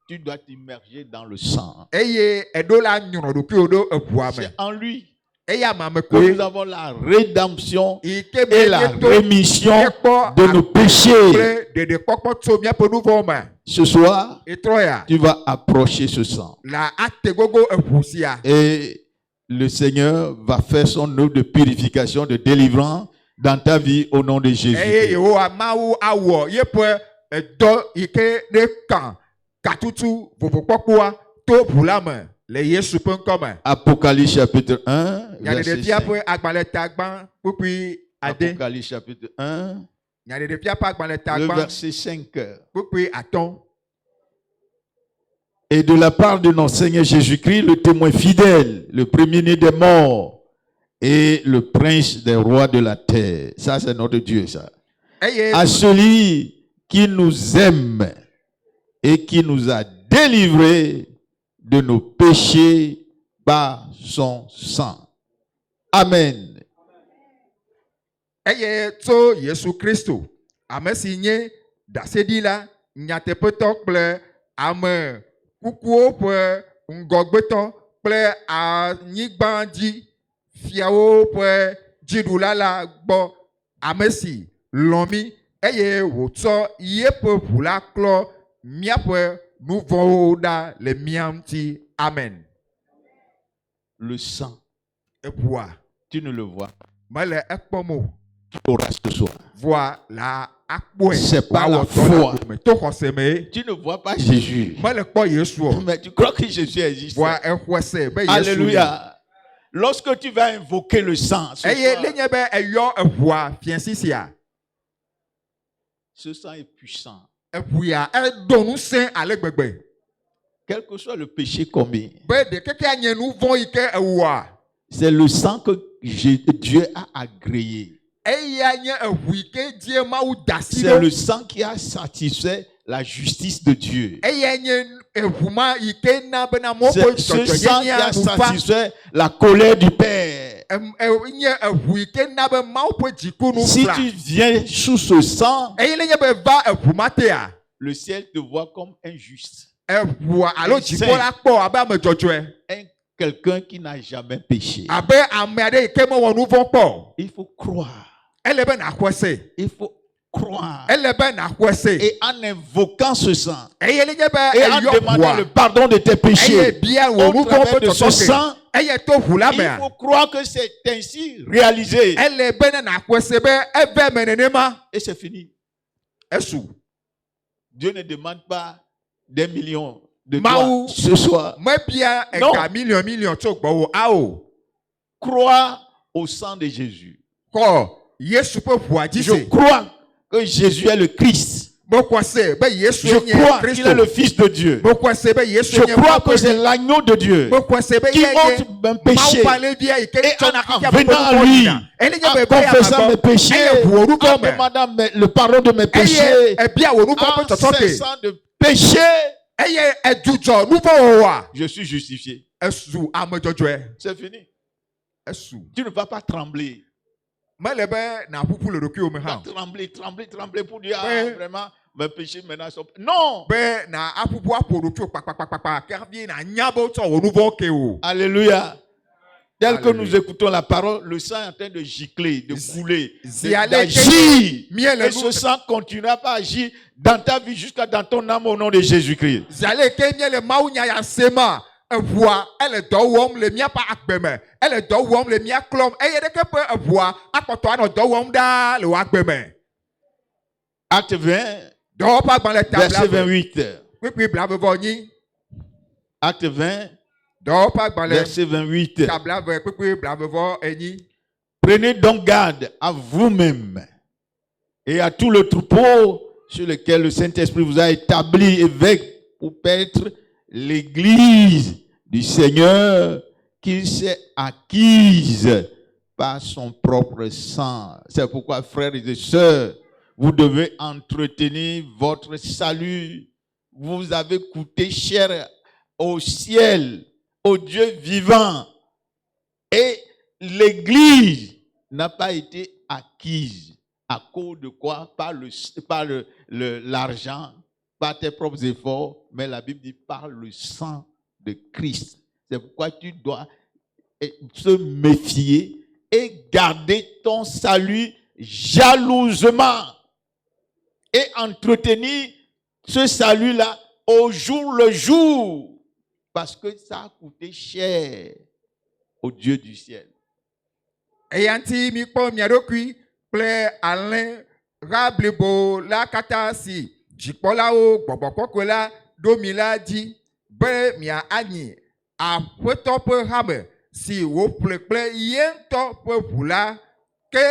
Tu dois t'immerger dans le sang. Eye eɖo la nyrɔ ɖokuiwo ɖo eʋua me. C'est en lui Eye amame que koe. nous avons la rédemption Yi ke be et la míeto rémission míekpɔ de nos péchés. kple ɖeɖekpɔkpɔ tso míaƒe nu vɔ̃wo me. Ce soir, Etrɔ ya. tu vas approcher ce sang. La ate gogo eʋu sia. Et le Seigneur va faire son œuvre de purification, de délivrance dans ta vie au nom de Jésus. Eye Yehowa Mawu awɔ yeƒe edɔ yi ke ɖe kan katutu vovokpɔkpɔa to ʋu la me le Yesu ƒe ŋkɔ me. Apocalypse chapitre 1, verset Nyaɖeɖefia 5. ƒe agbalẽ ta gbã kpukpui ade. Apocalypse chapitre 1, Nyaɖeɖefia ƒe agbalẽ ta le gbã verset 5. kpukpui atɔ̃. Et de la part de notre Seigneur Jésus-Christ, le témoin fidèle, le premier-né des morts et le prince des rois de la terre. Ça, c'est notre Dieu, ça. à celui qui nous aime et qui nous a délivrés de nos péchés par son sang. Amen. Eye tso Yesu Kristo ame si nye dasedila nyateƒetɔ kple ame kukuwo ƒe ŋgɔgbetɔ kple anyigba dzi fiawo ƒe dziɖula la gbɔ, ame si lɔ̃ mi eye wòtsɔ yeƒe ʋu la klɔ míaƒe nu vɔ̃wo ɖa le mía ŋuti. Amen. Le sang, Eʋua tu ne le vois pas. mele ekpɔm o. Tu l'auras ce soir. Voa la akpɔe. C'est pas la Wawɔ dɔ foi. la gome. To xɔse me. Tu ne vois pas Jésus. Mele kpɔ Yesu o. Mais tu crois que Jésus existe. Voa exɔse be Yesu. Alléluia. Lorsque tu vas invoquer le sang, Eye lenye be eyɔ eʋua fiasisia. ce sang est puissant. Eʋua edo ŋusẽ ale gbegbe. Quel que soit le péché commis, Be ɖekeke nye nu vɔ̃ yi ke ewɔa. c'est le sang que Dieu a agréé. Eya nye eʋu yi ke die Mawu da si C'est le ɖo. sang qui a satisfait la justice de Dieu. Eya nye eʋu ma yi ke na bena mɔ C'est ƒe ce sang qui a dzɔdzɔnyanya nufa. satisfait la colère du Père. Nye eʋu yi ke na be Mawu ƒe dziku nu Si fla. tu viens sous ce sang, Eye lenye be va eʋu ma tea. le ciel te voit comme injuste. Eʋua alo dziƒo la kpɔ abe ame dzɔdzɔe. Quelqu'un qui n'a jamais péché. Abe ame aɖe yi ke mewɔ nu vɔ̃ kpɔ. Il faut croire. Ele be naxɔe se. Il faut croire. Ele be naxɔe se. Et en invoquant ce sang, Eye lenye be et en eyɔ demandant le ʋua. pardon de tes Eye péchés, bia wò nu au vɔ̃ ƒe travers de ce tɔtɔ sang, ke. Eye to ʋu la il mea. faut croire que c'est ainsi réalisé. Ele be ne naxɔe se be eve me nenema. Et c'est fini. Esu. Dieu ne demande pas des millions de Maou. toi ce soir. Mebia Non. eka million tso gbɔwò ao. Crois au sang de Jésus. Xɔ Yesu ƒe ʋua dzi Je se. crois que Jésus est le Christ. Mexɔ se be Yesu Je nye crois qu'il est le Kristo. Fils de Dieu. Mexɔ se be Yesu Je nye crois que Mawu c'est ƒe l'agneau de Dieu mexɔ se be qui ye ôte nye mon Mawu péché. ƒe alẽvia yi ke Et tsɔna en xexea venant à ƒe lui, yina. Elenye en be be ya confessant mes gbɔ. péchés, Eye ʋu wò nu en vɔ̃ me. demandant le pardon de mes péchés, Eye ebia wò nu vɔ̃ ƒe en tɔtɔ ke. cessant de pécher, Eye edzudzɔ nu vɔ̃ wɔwɔa. je suis justifié. Esu ame dzɔdzɔe. C'est fini. Esu. Tu ne vas pas trembler. Mele be na ƒuƒu le ɖokuiwò me Tu vas hã. trembler pour dire, Ouais. vraiment, mes péchés maintenant sont... Non! Be na aƒuƒu aƒo ɖokuiwò kpakpakpakpa ke hafi na nya be wotsɔ wò nu vɔ̃ ke o. Alléluia. Tel que Alléluia. nous écoutons la parole, le sang est en train de gicler, de couler, Ziale d'agir. miele Et ce sang continuera pas à agir dans ta vie jusqu'à dans ton âme au nom de Jésus-Christ. Ziale ke mie le Mawu nya ya se ma. Eʋua ele dɔ wɔm le míaƒe agbe me. Ele dɔ wɔm le mía klɔm. Eye ɖeke ƒe eʋua akpɔtɔ anɔ dɔ wɔm ɖaa le wò agbe me. Acte 20, Dɔwɔƒe agbalẽ ta verset bla 28. kpikpi blavevɔ Acte 20, Dɔwɔƒe agbalẽ verset 28. ta blave kpikpi blavevɔ enyi. Prenez donc garde à vous-même et à tout le troupeau sur lequel le Saint-Esprit vous a établi évêque pour paître l'Église du Seigneur qu'il s'est acquise par son propre sang. C'est pourquoi, frères et sœurs, vous devez entretenir votre salut. Vous avez coûté cher au ciel, au Dieu vivant. Et l'Église n'a pas été acquise à cause de quoi? Par l'argent, par tes propres efforts, mais la Bible dit par le sang de Christ. C'est pourquoi tu dois se méfier et garder ton salut jalousement et entretenir ce salut-là au jour le jour, parce que ça a coûté cher au Dieu du ciel. Eya ŋuti mikpɔ mia ɖokui kple alẽ ɣa blibo la katã si dzikpɔlawo gbɔgbɔ kɔkɔe la ɖo mi la dzi be mia anyi aƒetɔ ƒe hame si wòƒle kple ye ŋutɔ ƒe ʋu la ke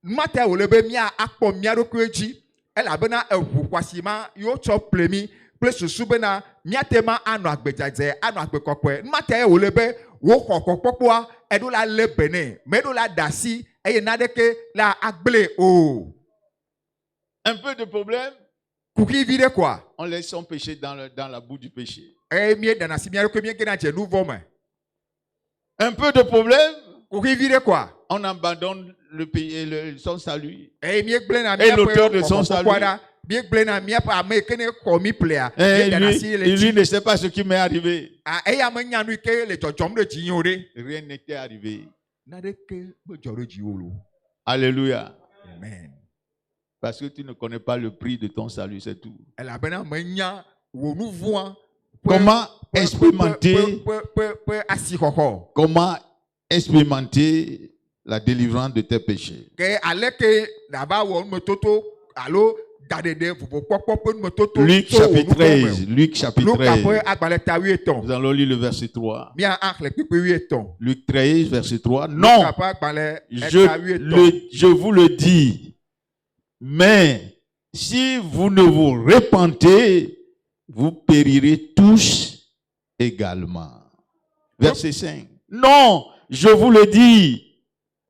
numata wòle be mia akpɔ mia ɖokui dzi elabena eʋu xɔasi ma yewo tsɔ ƒle mi kple susu bena míate ma anɔ agbedzadze anɔ agbe kɔkɔe numata ye wòle be woxɔ kɔkpɔkpɔa eɖo la lé be nɛ meɖo la da asi eye naneke la agblẽ o. Un peu de problème, Kuki vide quoi? on laisse son péché dans la boue du péché. Eh, mie dans la simia que mie kena je nouveau mais. Un peu de problème, Kuki vide quoi? on abandonne le pays, son salut. Eh, mie blena Et l'auteur de son salut. Mie blena mie pa me kene komi plea. Et lui ne sait pas ce qui m'est arrivé. Ah, eh, ya me nyanu ke le jojom de jinyore. Rien n'était arrivé. Nade ke be joro jiwolo. Alléluia. Amen. Parce que tu ne connais pas le prix de ton salut, c'est tout. Elle a bena me nya wo nouveau. Comment expérimenter la délivrance de tes péchés? Luc chapitre 13. Luc chapitre 13. Nous allons lire le verset 3. Luc 13, verset 3. Non, je vous le dis, mais si vous ne vous repentez, vous périrez tous également. Verset 5. Non, je vous le dis,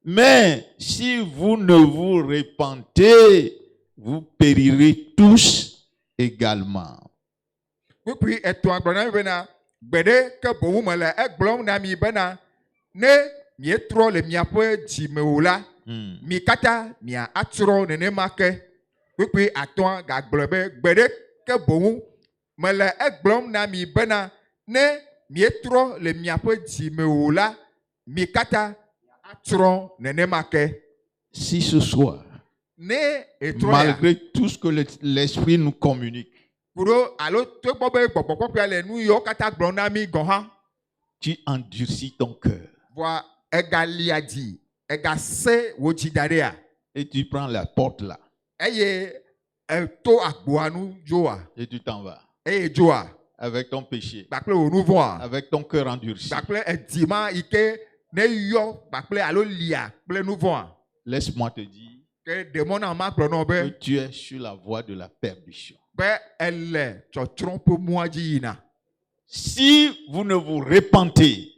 mais si vous ne vous repentez, vous périrez tous également. Mi kata mi atro nene make kpekpe atɔ gagblɔ be gbeɖe ke boŋu mele egblɔm na mi bena ne mietrɔ le miaƒe dzime o la mi kata atrɔ nenema ke. Si ce soir, ne etrɔ malgré tout ce que l'esprit nous communique, kuro alo to gbɔ be gbɔgbɔ kpɔkpɔ le nu yiwo kata gblɔm na mi gɔn hã. Tu endurcis ton cœur. Voa egalia dzi. Et tu prends la porte là. Et tu t'en vas. Avec ton péché. Avec ton cœur endurci. Laisse-moi te dire que tu es sur la voie de la perdition. Si vous ne vous repentez,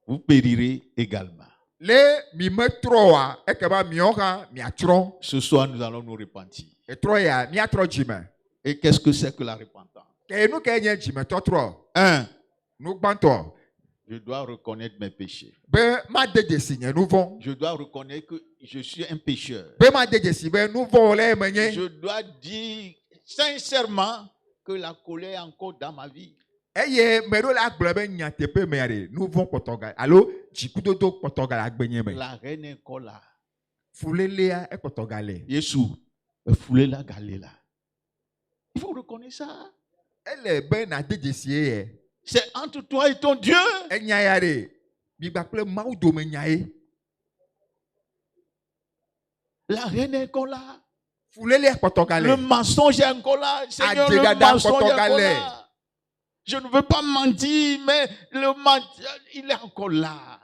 vous périrez également. Ce soir, nous allons nous repentir. Et qu'est-ce que c'est que la repentance? 1. Je dois reconnaître mes péchés. Je dois reconnaître que je suis un pécheur. Je dois dire sincèrement que la colère est encore dans ma vie. La haine est encore là. Yeshua, foulez la galéla. Il faut reconnaître ça. C'est entre toi et ton Dieu. La haine est encore là. Le mensonge est encore là. Seigneur, le mensonge est encore là. Je ne veux pas mentir, mais le mentir, il est encore là.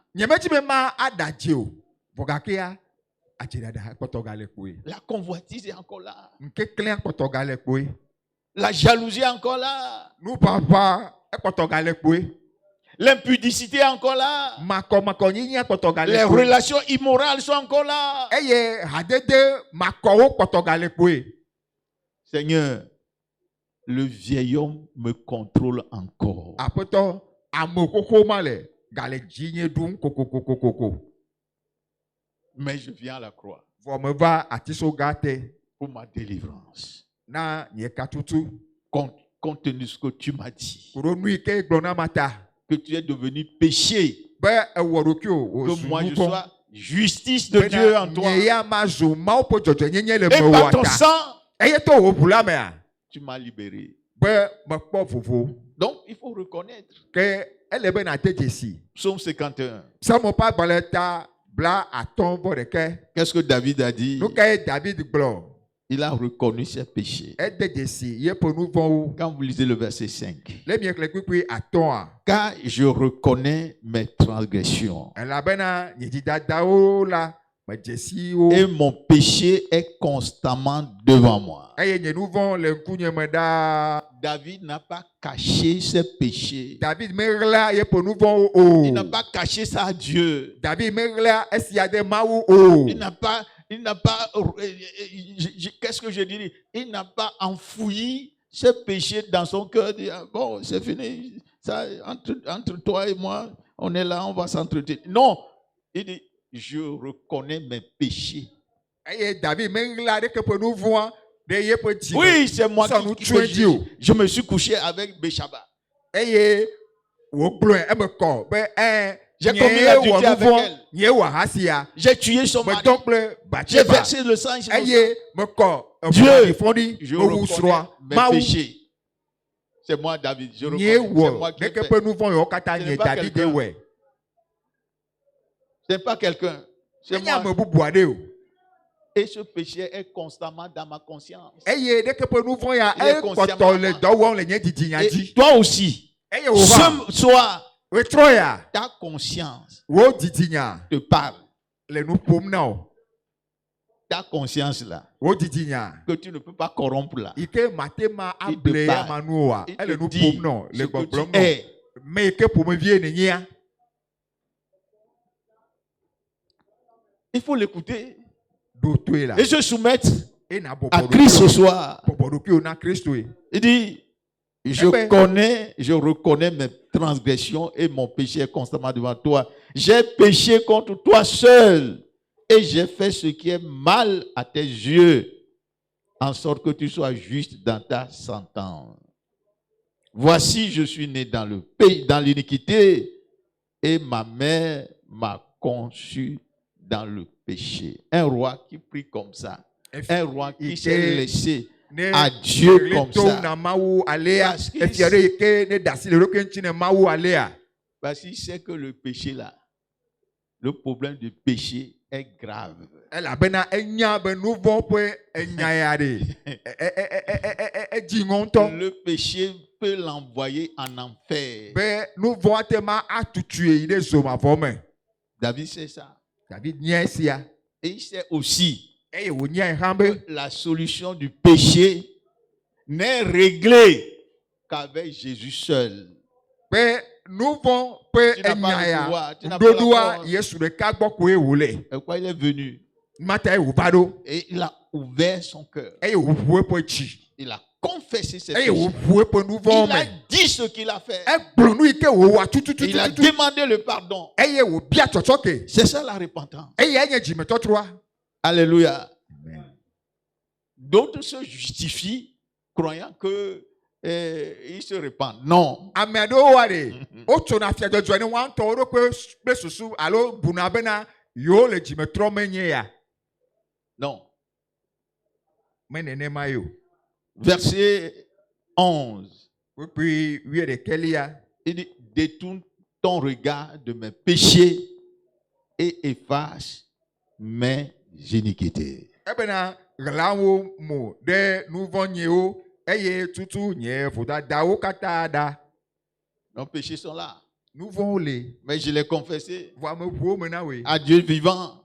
La convoitise est encore là. La jalousie est encore là. L'impudicité est encore là. Les relations immorales sont encore là. Seigneur, le vieil homme me contrôle encore. Mais je viens à la croix pour ma délivrance. Compte tenu de ce que tu m'as dit, que tu es devenu péché, que moi je sois justice de Dieu en toi. Et par ton sang, tu m'as libéré. Donc il faut reconnaître. Psaume 51. Qu'est-ce que David a dit? Il a reconnu ses péchés. Quand vous lisez le verset 5. Car je reconnais mes transgressions. Et mon péché est constamment devant moi. David n'a pas caché ses péchés. Il n'a pas caché ça à Dieu. Il n'a pas qu'est-ce que je dis? Il n'a pas enfoui ce péché dans son cœur. Dit, ah, bon, c'est fini. Ça, entre toi et moi, on est là, on va s'entretenir. Non, il dit, je reconnais mes péchés. Oui, c'est moi je me suis couché avec Béchaba. J'ai commis l'adultère avec elle. J'ai tué son mari. J'ai versé le sang. Dieu, je reconnais mes péchés. C'est moi, David. Je reconnais. C'est pas quelqu'un. C'est moi. Et ce péché est constamment dans ma conscience. Et toi aussi. Ce soir, ta conscience te parle. Ta conscience là, que tu ne peux pas corrompre là. Il te parle. Il te dit ce que tu es. Il faut l'écouter et se soumettre à Christ ce soir. Il dit, je reconnais mes transgressions et mon péché est constamment devant toi. J'ai péché contre toi seul et j'ai fait ce qui est mal à tes yeux, en sorte que tu sois juste dans ta sentence. Voici, je suis né dans le pays, dans l'iniquité, et ma mère m'a conçu dans le péché. Un roi qui prie comme ça. Un roi qui s'est laissé à Dieu comme ça. Parce qu'il sait que le péché là, le problème du péché est grave. Le péché peut l'envoyer en enfer. David sait ça. Et il sait aussi que la solution du péché n'est réglée qu'avec Jésus seul. Tu n'as pas le pouvoir, tu n'as pas la force. Et quoi, il est venu et il a ouvert son cœur. Il a confessé ses péchés. Il a dit ce qu'il a fait. Il a demandé le pardon. C'est ça la repentance. Alléluia. D'autres se justifient croyant que ils se répandent. Non. Non. Verset 11. Il dit, détourne ton regard de mes péchés et efface mes iniquités. Nos péchés sont là. Mais je l'ai confessé à Dieu vivant.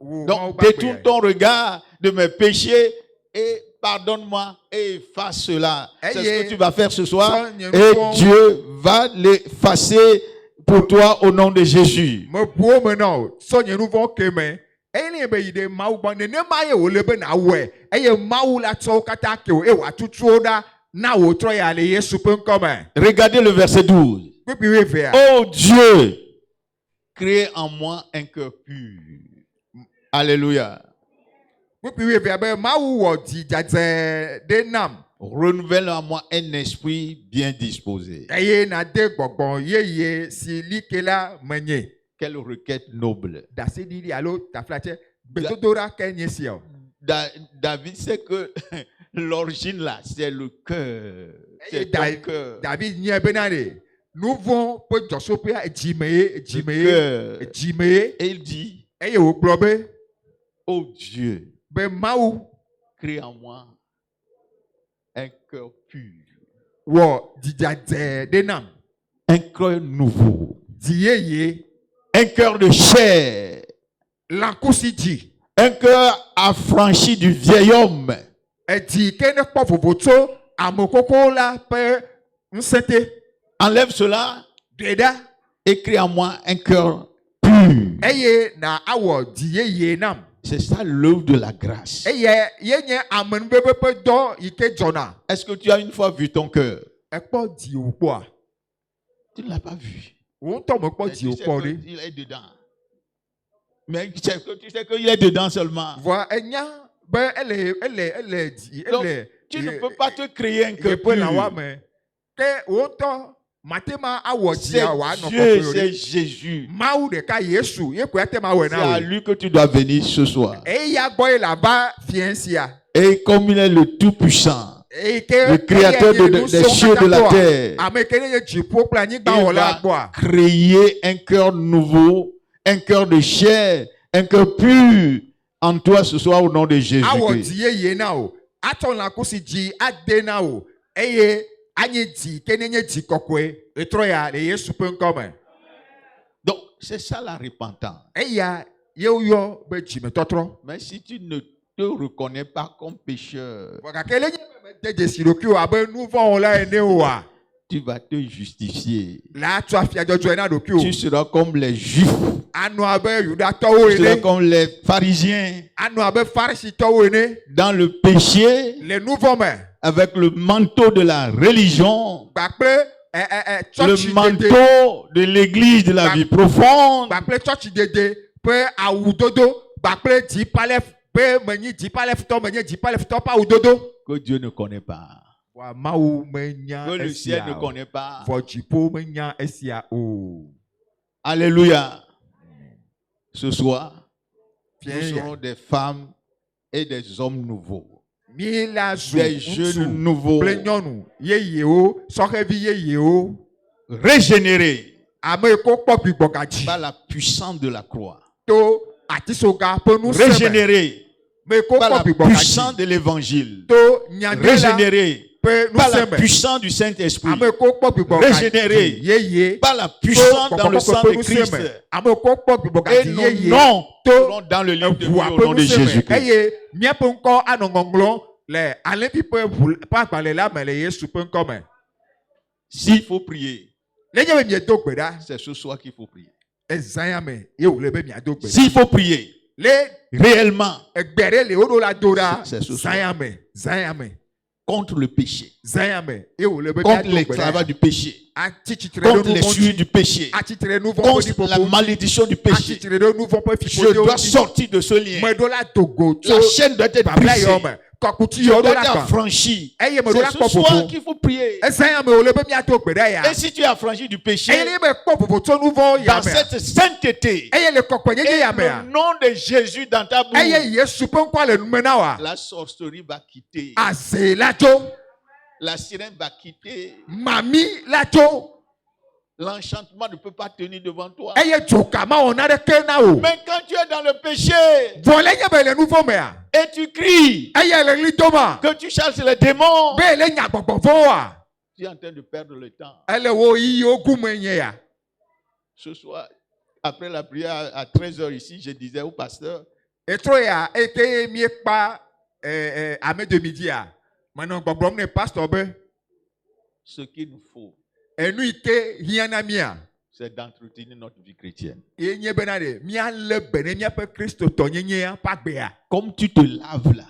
Donc, détourne ton regard de mes péchés et pardonne-moi et efface cela. C'est ce que tu vas faire ce soir. Et Dieu va l'effacer pour toi au nom de Jésus. Regardez le verset 12. Oh Dieu, crée en moi un cœur pur. Alléluia. Renouvelle en moi un esprit bien disposé. Quelle requête noble. David sait que l'origine là, c'est le cœur. C'est ton cœur. Et il dit, oh Dieu, crée en moi un cœur pur. Un cœur nouveau. Un cœur de chair. Un cœur affranchi du vieil homme. Enlève cela et crée en moi un cœur pur. C'est ça l'œuvre de la grâce. eye yenye ame nubebe ƒe dɔ yi ke dzɔna. Est-ce que tu as une fois vu ton cœur? Ekpɔ diwo kpɔa? Tu ne l'as pas vu. Wo ŋutɔ me kpɔ Mais tu diwo sais kpɔ ɖe. qu'il est dedans. Mais tu sais qu'il est dedans seulement. Vɔa enya be ele Donc, tu ne peux pas te créer un cœur yeƒe lãwa pur. me. Ke wo ŋutɔ matema awɔ C'est dzia wòanɔ Dieu, kɔkɔe o c'est ɖe. Jésus. Mawu ɖeka Yesu ye koe ate ma wɔe C'est na à o. lui que tu dois venir ce soir. Eya gbɔ ye la va fia sia. Et comme il est le Tout-Puissant, Eyi ke le créateur des cieux et de la terre, ame ke ne ye dziƒo kple anyigba il wɔla va gbɔa. créer un cœur nouveau, un cœur de chair, un cœur pur en toi ce soir au nom de Awɔ Jésus-Christ. dzi yeye na o. Atsɔ lãkusi dzi ade na o. Eye anyi dzi ke ne nye dzi kɔkɔe. Etrɔ ya le Yesu ƒe ŋkɔ me. Donc, c'est ça la repentance. Eya ye woyɔ be dzimetɔtrɔ. Mais si tu ne te reconnais pas comme pécheur, Vɔ gake le nye be de dzesi ɖokui o abe nu vɔ wɔla ene oa. tu vas te justifier. La atsɔ afia dzɔdzɔe na ɖokui Tu o. seras comme les Juifs, Anɔ abe Yudatɔwo tu seras ene. comme les pharisiens, Anɔ abe Farisitɔwo ene. dans le péché, Le nu vɔ me. avec le manteau de la religion, Gbakple le tsɔtsi dede. manteau de l'église de la vie profonde. Gbakple tsɔtsi dede ƒe awudodo. Gbakple dzipalẽ ƒe menyi dzipalẽtɔ menye dzipalẽtɔ ƒe awudodo. Que Dieu ne connaît pas, Wa Mawu menya que le ciel esia ne o. connaît pas. Vɔ dziƒo menya esia o. Alléluia. Ce soir, nous Fia ya. serons des femmes et des hommes nouveaux, Mi la zu des jeunes ŋutsu nouveaux, kple nyɔnu yeyewo sɔhɛvi yeyewo. régénérés Ame ko kpɔ gbigbɔ gadzi. par la puissance de la croix, To atisoga ƒe nusẽ me. régénérés Me ko par kpɔ la gbigbɔ puissance gadzi. de l'évangile, To nyadela régénérés ƒe par la nusẽ me. puissance du Saint-Esprit, Ame ko kpɔ gbigbɔ Régénéré. gadzi yeye. par la To puissance dans le sang kɔkɔkɔkɔ de ƒe Christ. nusẽ me. Ame ko kpɔ gbigbɔ Et gadzi nos yeye. noms To seront dans le livre de vie eʋua au ƒe nom de nusẽ me. Jésus-Christ. Eye míaƒe ŋkɔ anɔ ŋɔŋlɔ le alẽvi ƒe agbalẽ la me le Yesu ƒe ŋkɔ me. S'il faut prier, Nenye be miedo gbe ɖa. c'est ce soir qu'il faut prier. Ezã ya me ye wòle be miado gbe ɖa. S'il faut prier, Le réellement, egbe ɖe le woɖo la do ɖa. C'est ce soir. Zã ya me. contre le péché, Zã ya me ye wòle be contre miado gbe l'esclavage ɖa. du péché, Atsi tsitre ɖe contre nu les vɔ̃ souillures ŋuti. du péché, Atsitre nu vɔ̃ ƒe contre la ɖiƒoƒo. malédiction du péché. Atsitre ɖe nu vɔ̃ ƒe Je fiƒoɖewo dois ŋuti. sortir de ce lien. Me ɖo la dogo tso La chaîne doit être babla brisée. yawo me. Kɔkuti Je yawo dois ɖo la être kɔ. affranchi. Eye me ɖo la C'est kpɔ ce soir ƒoƒo. qu'il faut prier. Ezã ya me wòle be miado gbe ɖa ya. Et si tu es affranchi du péché, Eye ne be kpɔ ƒoƒo tso nu vɔ̃ ya dans me. cette sainteté, Eye le kɔkɔenyenye ya et mea. le nom de Jésus dans ta bouche, Eye Yesu ƒe ŋkɔ le nume na wa. la sorcellerie va quitter. Aze la tso. La sirène va quitter. Mami la tso. L'enchantement ne peut pas tenir devant toi. Eye dzoka ma wɔ naɖeke na o. Mais quand tu es dans le péché Vɔ le nye be le nu vɔ̃ mea. et tu cries Eye le ɣli dom a. que tu cherches les démons, Be le nya gbɔgbɔ vɔ̃ wa. tu es en train de perdre le temps. Ele wo yiyiwo gume nye ya. Ce soir, après la prière à 13h ici, je disais au pasteur, Etrɔ ya eke miekpa ame de midi a. Menɔ gbɔgblɔm ne pastor be ce qu'il nous faut, enu yi ke hiã na mia. c'est d'entretenir notre vie chrétienne. Ye nye bena ɖe míalé be ne míaƒe kristotɔnyenyea ƒe agbea. Comme tu te laves là,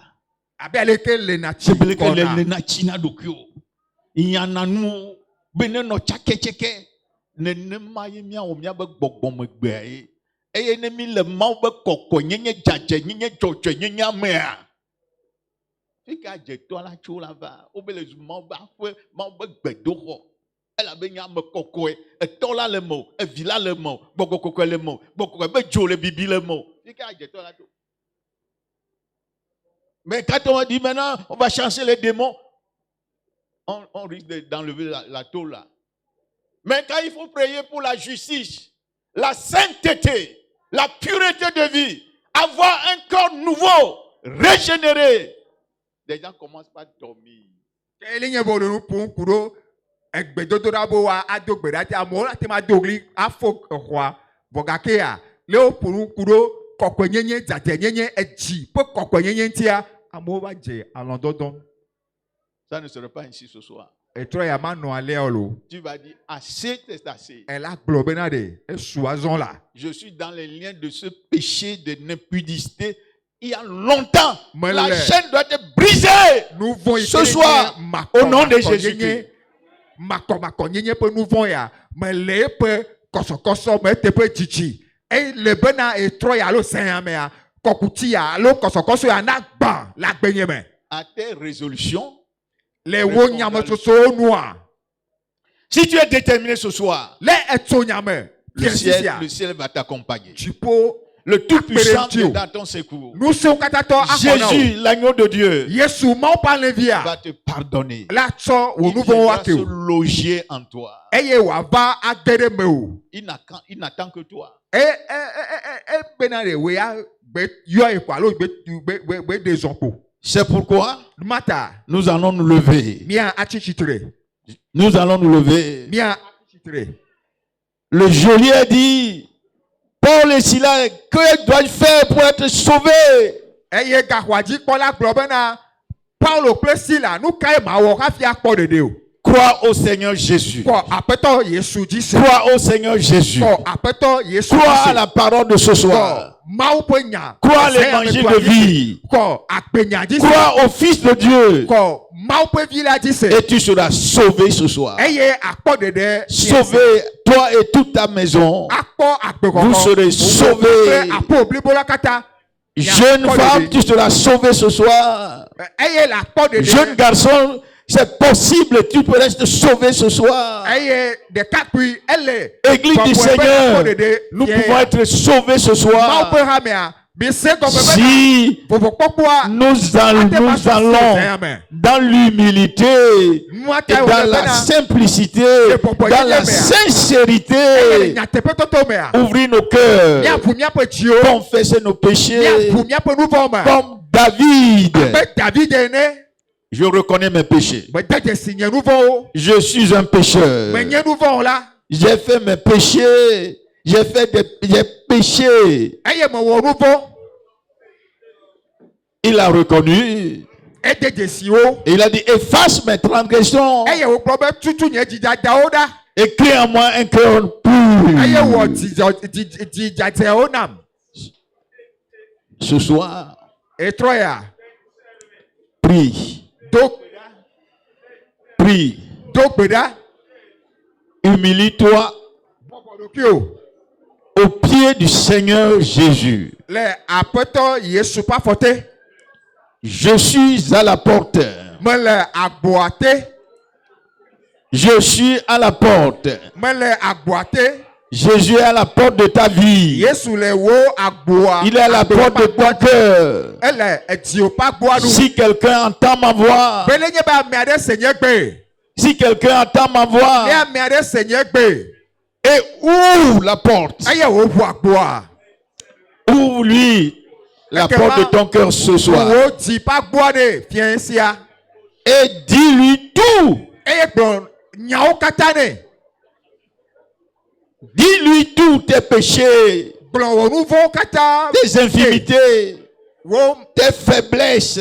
Abe aleke le na tsi c'est que kɔna. le nachina dokyo. Il y en a nous, bene no tchake nenema ye mia o mia be gbɔgbɔme gbea ye. Eye ne mi le Mawu be kɔkɔ nyenye dzadze nyenye dzɔdzɔ nyenye mea. Fika dzetɔ la tso la va, wo be le zu Mawu be aƒe, Mawu be gbedoxɔ. Elabe nye ame kɔkɔe, etɔ la le mo, evi la le mo, gbɔgbɔ kɔkɔe le mo, gbɔgbɔ be dzo le bibi le mo. Fika dzetɔ la to. Mais quand on dit maintenant, on va chasser les démons, on risque d'enlever la tôle là. Mais quand il faut prier pour la justice, la sainteté, la pureté de vie, avoir un corps nouveau, régénéré, les gens commencent par dormir. Ele nye be wòle nu ƒom ku ɖo egbedodoɖa be woa ado gbe ɖa te amewo la te ma do ɣli afɔ exɔa. Vɔ gakea le wo ƒo nu ku ɖo kɔkɔenyenye dzadzenyenye edzi ƒe kɔkɔenyenye ŋutia amewo va dze alɔdɔdɔm. Ça ne serait pas ainsi ce soir. Etrɔ ya ma nɔ alea o lo. Tu vas dire, assez, c'est assez. Ela gblɔ bena ɖe esu azɔ la. Je suis dans les liens de ce péché de n'impudicité il y a longtemps. Mais La le- chaîne doit être brisée. Nous vont Ce soir, au nom de Jésus-Christ. Makonyenye pe nous vont ya. Mais les pe koso mais te pe chichi. Et le bena et troya alo seyame ya. Kokuti ya alo koso ya na gban la gbenye me. À tes résolutions. Les wo nyame soso noa. Si tu es déterminé ce soir, Les eto nyame. le ciel va t'accompagner. Tu peux Le Tout-Puissant Dieu. est dans ton secours. nous sommes katato akona. Jésus, l'agneau de Dieu, Yesu ma parle via. va te pardonner. La tso wo Il nous vont viendra wake. se loger en toi. Eye wa va agere me o. Il n'attend que toi. Benare we ya be yo e kwa lo be de zonko. C'est pourquoi Mata nous allons nous lever. mia achichitre. Nous allons nous lever. Mia achichitre. Le geôlier dit, Paul et Silas, que dois-je faire pour être sauvé? Eye gahwaji kola globena Paulo plesila nu kai ma wo ka fi akpo dede o. Crois au Seigneur Jésus. Ko apeto Yesu dise. Crois au Seigneur Jésus. Ko apeto Yesu Crois à dise. la parole de ce soir. Ko mau penya. Crois à l'évangile de vie. Ko akpenya dise. Crois au Fils de Dieu. Ko mau pe vila dise. Et tu seras sauvé ce soir. Eye akpo dede. Sauvé, toi et toute ta maison. Akpo akpeko. Vous serez sauvés. Apo oblibola kata. Jeune femme, tu seras sauvé ce soir. Eye la akpo dede. Jeune garçon, c'est possible, tu peux rester sauvé ce soir. Eye de kakui elle. Église du Seigneur, nous pouvons être sauvés ce soir. Si nous allons dans l'humilité, et dans la simplicité, dans la sincérité, ouvrir nos cœurs, confesser nos péchés, comme David. Je reconnais mes péchés. Je suis un pécheur. J'ai fait mes péchés. J'ai péché. Il a reconnu. Et il a dit, efface mes transgressions. Et crée en moi un cœur pur. Ce soir, prie. Prie. Humilie-toi au pied du Seigneur Jésus. Je suis à la porte. Je suis à la porte. Jésus est à la porte de ta vie. Il est à la porte de ton cœur. Si quelqu'un entend ma voix, si quelqu'un entend ma voix et ouvre la porte, ouvre-lui la porte de ton cœur ce soir et dis-lui tout. Dis-lui tous tes péchés, tes infimités, tes faiblesses,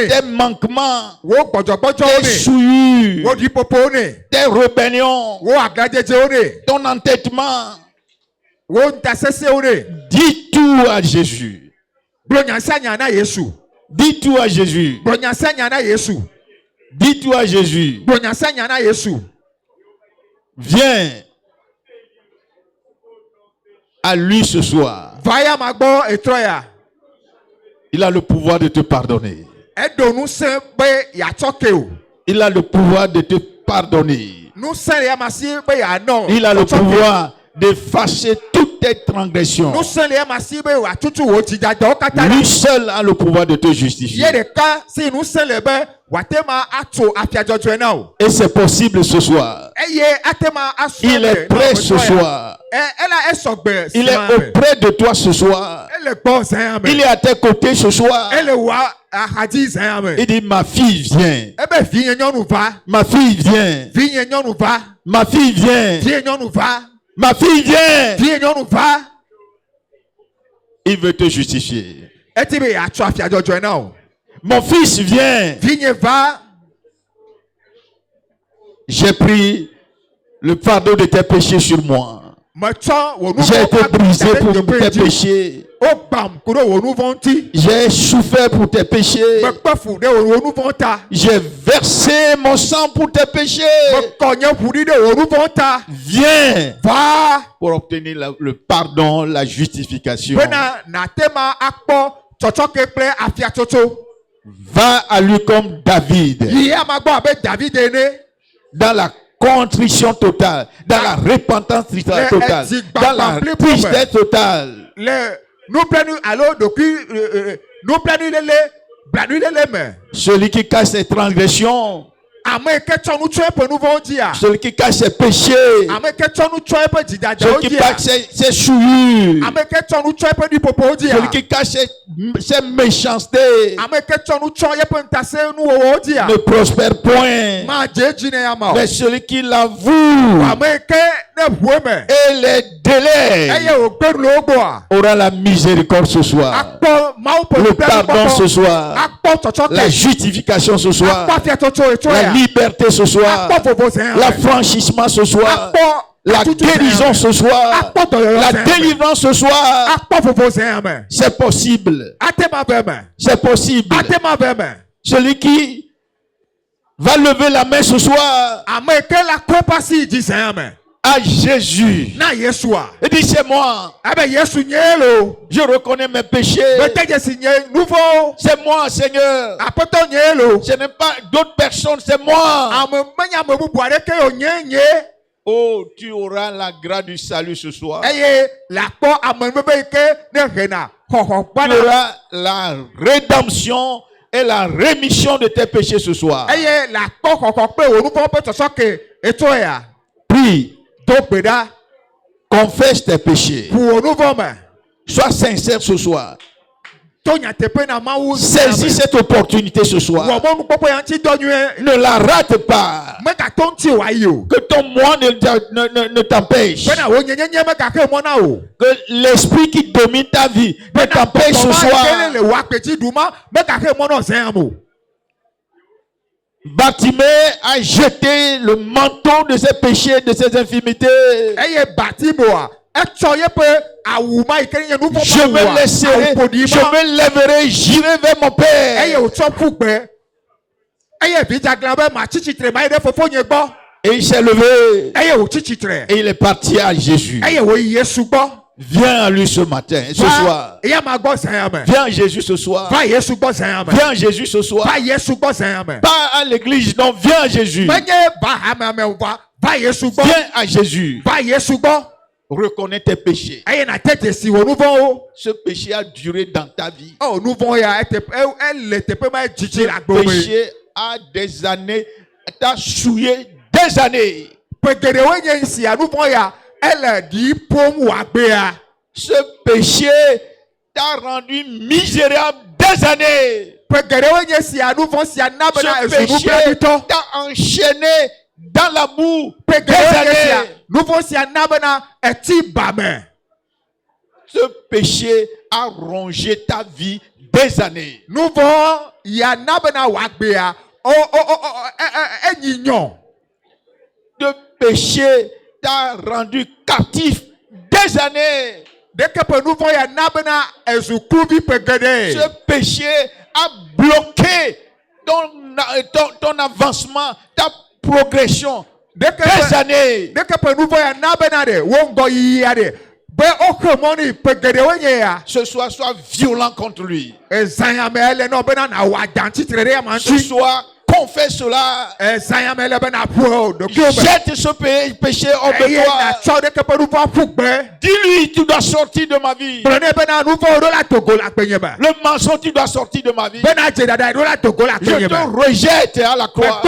tes manquements, tes souillures, tes rébellions, ton entêtement. Dis tout à Jésus. Dis tout à Jésus. Dis tout à Jésus. Viens à lui ce soir. Il a le pouvoir de te pardonner. Il a le pouvoir de te pardonner. Il a le pouvoir d'effacer toutes tes transgressions. Lui seul a le pouvoir de te justifier. Et c'est possible ce soir. Il est prêt ce soir. Il est auprès de toi ce soir. Il est à tes côtés ce soir. Il dit, ma fille vient. Ma fille vient. Ma fille vient. Ma fille vient. Il veut te justifier. Mon fils vient. J'ai pris le fardeau de tes péchés sur moi. J'ai été brisé pour tes péchés. J'ai souffert pour tes péchés. J'ai versé mon sang pour tes péchés. Viens pour obtenir le pardon, la justification. Va à lui comme David. Dans la contrition totale, dans la repentance totale, dans la tristesse totale. Celui qui cache ses transgressions, celui qui cache ses péchés, celui qui cache ses souillures, celui qui cache ses méchancetés, ne prospère point. Mais celui qui l'avoue et les délais aura la miséricorde ce soir, le pardon ce soir, la justification ce soir, la liberté ce soir, l'affranchissement ce soir, la guérison ce soir, la délivrance ce soir. C'est possible. C'est possible. Celui qui va lever la main ce soir à Jésus, il dit c'est moi. Je reconnais mes péchés. C'est moi, Seigneur. Ce n'est pas d'autres personnes, c'est moi. Oh, tu auras la grâce du salut ce soir. Tu auras la rédemption et la rémission de tes péchés ce soir. Prie. Confesse tes péchés. Sois sincère ce soir. Saisis cette opportunité ce soir. Ne la rate pas. Que ton moi ne t'empêche. Que l'esprit qui domine ta vie ne t'empêche ce soir. Bartimée a jeté le manteau de ses péchés, de ses infimités. Je me laisserai, je me lèverai, j'irai vers mon Père. Et il s'est levé. Et il est parti à Jésus. Viens à lui ce matin, ce soir. Viens à Jésus ce soir. Viens à Jésus ce soir. Pas à l'église, non, viens à Jésus. Viens à Jésus. Reconnais tes péchés. Ce péché a duré dans ta vie. Ce péché a des années, t'a souillé des années. Ce péché t'a rendu misérable des années. Ce péché t'a enchaîné dans la boue des années. Ce péché a rongé ta vie des années. Ce péché t'a rendu captif des années. Ce péché a bloqué ton avancement, ta progression des années. Ce soir, sois violent contre lui. Ce soir, confesse cela. Jette ce péché hors de toi. Dis-lui, tu dois sortir de ma vie. Le mensonge, tu dois sortir de ma vie. Je te rejette à la croix.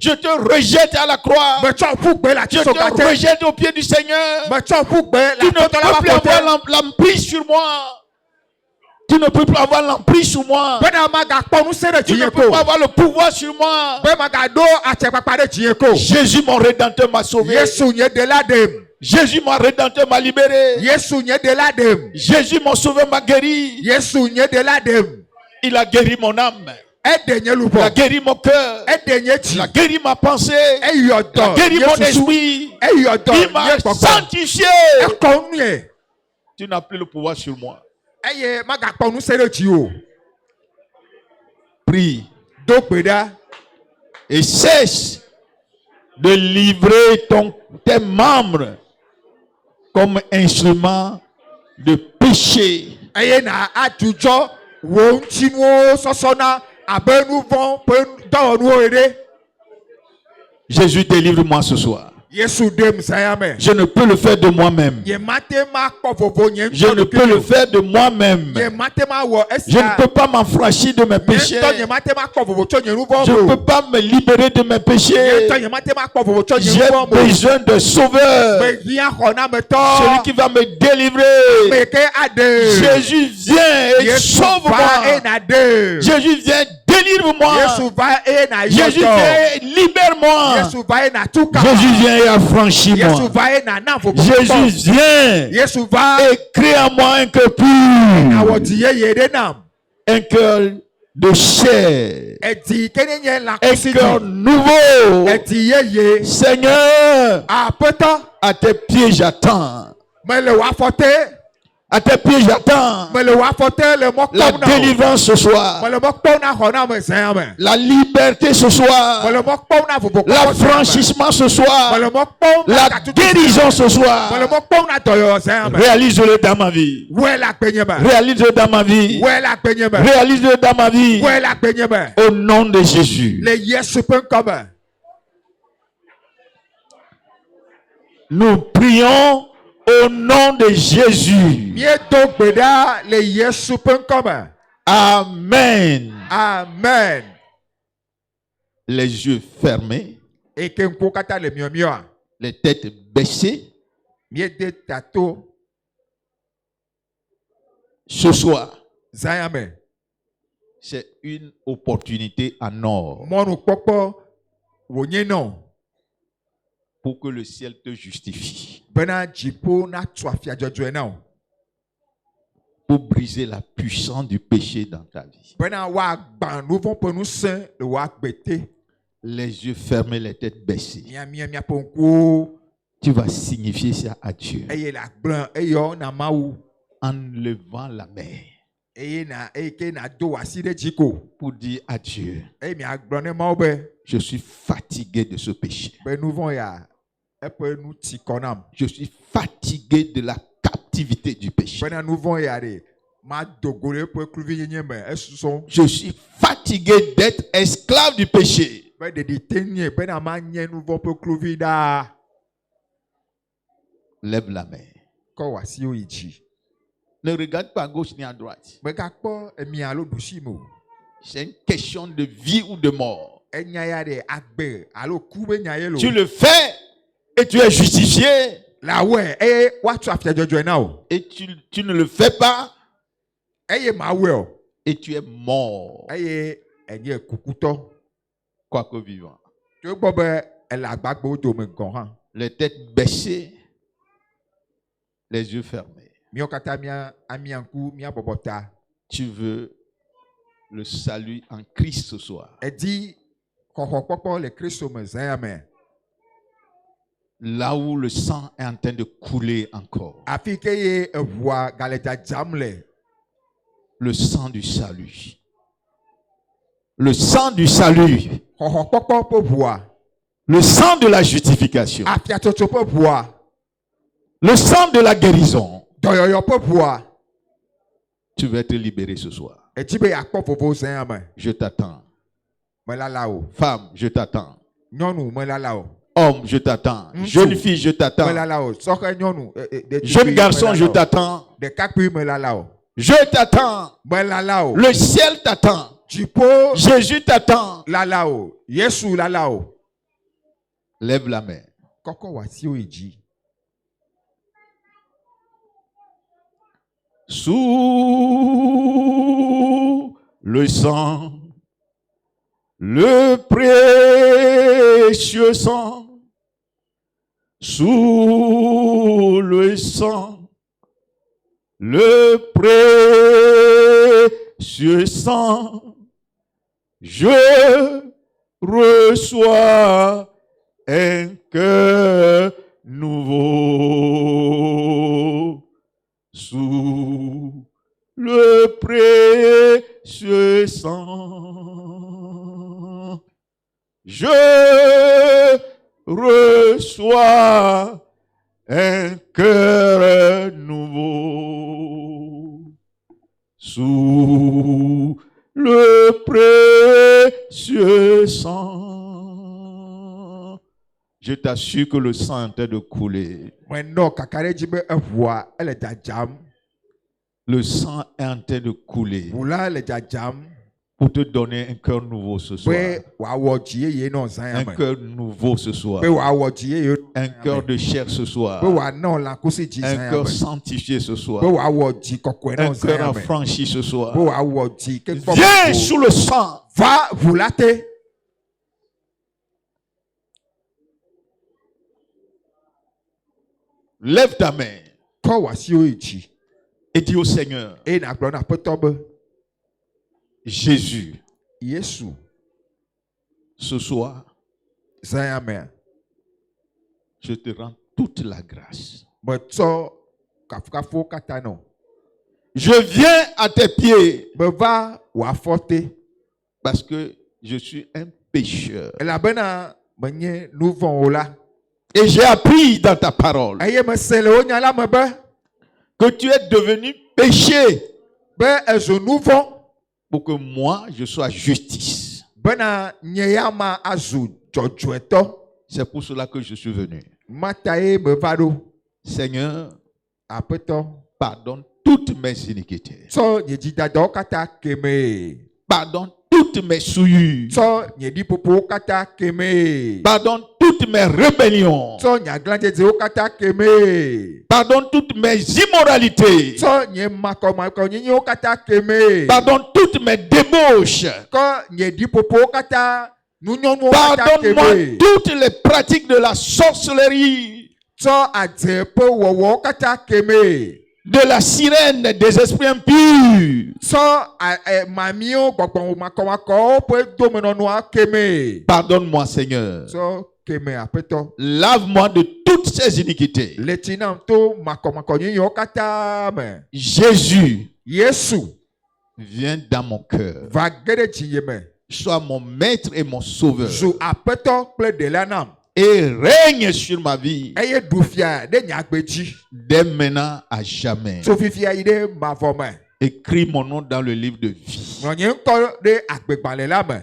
Je te rejette à la croix. Je te rejette au pied du Seigneur. Tu ne peux plus avoir l'emprise sur moi. Tu ne peux pas avoir l'emprise sur moi. Tu ne peux pas avoir le pouvoir sur moi. Jésus, mon rédempteur, m'a sauvé. Jésus, mon rédempteur, m'a libéré. Jésus, mon sauveur, m'a guéri. Il a guéri mon âme. Il a guéri mon cœur. Il a guéri ma pensée. Il a guéri mon esprit. Il m'a sanctifié. Tu n'as plus le pouvoir sur moi. Prie. Et cesse de livrer tes membres comme instrument de péché. Jésus, délivre-moi ce soir. Je ne peux le faire de moi-même. Je ne peux le faire de moi-même. Je ne peux pas m'affranchir de mes péchés. Je ne peux pas me libérer de mes péchés. J'ai besoin de sauveur. Celui qui va me délivrer. Jésus vient et sauve-moi. Jésus vient, délivre-moi. Jésus vient, libère-moi. Jésus vient et affranchis-moi. Jésus vient et crée en moi un cœur pur. Un cœur de chair. Un cœur nouveau. Seigneur, à tes pieds j'attends. À tes pieds j'attends la délivrance ce soir, la liberté ce soir, l'affranchissement ce soir, la guérison ce soir. Réalise-le dans ma vie. Réalise-le dans ma vie. Réalise-le dans ma vie. Au nom de Jésus. Nous prions au nom de Jésus. Amen. Amen. Les yeux fermés. Les têtes baissées. Ce soir, c'est une opportunité en or pour que le ciel te justifie. Pour briser la puissance du péché dans ta vie. Les yeux fermés, les têtes baissées. Tu vas signifier ça à Dieu. En levant la main. Pour dire à Dieu, je suis fatigué de ce péché. Je suis fatigué de la captivité du péché. Je suis fatigué d'être esclave du péché. Lève la main. Ne regarde pas à gauche ni à droite. C'est une question de vie ou de mort. Tu le fais et tu es justifié. Et tu ne le fais pas et tu es mort. Quoique vivant. Les têtes baissées, les yeux fermés. Tu veux le salut en Christ ce soir. Là où le sang est en train de couler encore. Le sang du salut. Le sang du salut. Le sang de la justification. Le sang de la guérison. Tu vas être libéré ce soir. Je t'attends. Femme, je t'attends. Homme, je t'attends. Jeune fille, je t'attends. Jeune garçon, je t'attends. Je t'attends. Le ciel t'attend. Jésus t'attend. Lève la main. Sous le sang, le précieux sang, sous le sang, le précieux sang Je reçois un cœur nouveau sous le précieux sang. Je reçois un cœur nouveau sous le précieux sang. Je t'assure que le sang est en train de couler. Maintenant, kakare dit be evoa, elle est jam. Le sang est en train de couler Boula elle est jam. pour te donner un cœur nouveau ce soir. Be wa wodie ye no Un zan. cœur nouveau ce soir. Be wa wodie ye. Un cœur de chair ce soir. Be wa non la kusi ji Un zan. cœur sanctifié ce soir. Be wa wodie kokwe no Un cœur zan. affranchi ce soir. Be wa wodie ke Viens sous le sang. va vous late. Lève ta main Ko wa si o ichi. et dis au Seigneur, E na glo na petobe. Jésus, Yesu ce soir, zan amen. je te rends toute la grâce. Be to kafukafo kata no. Je viens à tes pieds Be va wa forte. parce que je suis un pécheur. Elabena menye nouveau ola. Et j'ai appris dans ta parole Eye me sele o nya la me be que tu es devenu péché be ezo nouveau pour que moi je sois justice. bena nyeyama azu jojoeto. C'est pour cela que je suis venu. Matae me va do Seigneur, apeto. pardonne toutes mes iniquités. So nye didado kata keme. Pardonne toutes mes souillures. So nye di popo kata keme. Pardonne toutes mes rébellions. So nye glande de o kata keme. Pardonne toutes mes immoralités. So nye mako nye o kata keme. Pardonne toutes mes débauches. Ko nye di popo kata nunyonu o kata Pardonne-moi keme. toutes les pratiques de la sorcellerie, So adepe wowo kata keme. de la sirène, des esprits impurs. So mamio gbogbo mako pe domenono keme. Pardonne-moi, Seigneur. So keme apeto. Lave-moi de toutes ces iniquités. Letinam to mako nyo kata me. Jésus, Yesu viens dans mon cœur. va gere jiyeme. Sois mon maître et mon sauveur. Zu apeto ple de lanam. Et règne sur ma vie Eye dufia de nyagbeji. dès maintenant à jamais. So fifia ide mavome. Écris mon nom dans le livre de vie Nonye nko de agbegbale la me.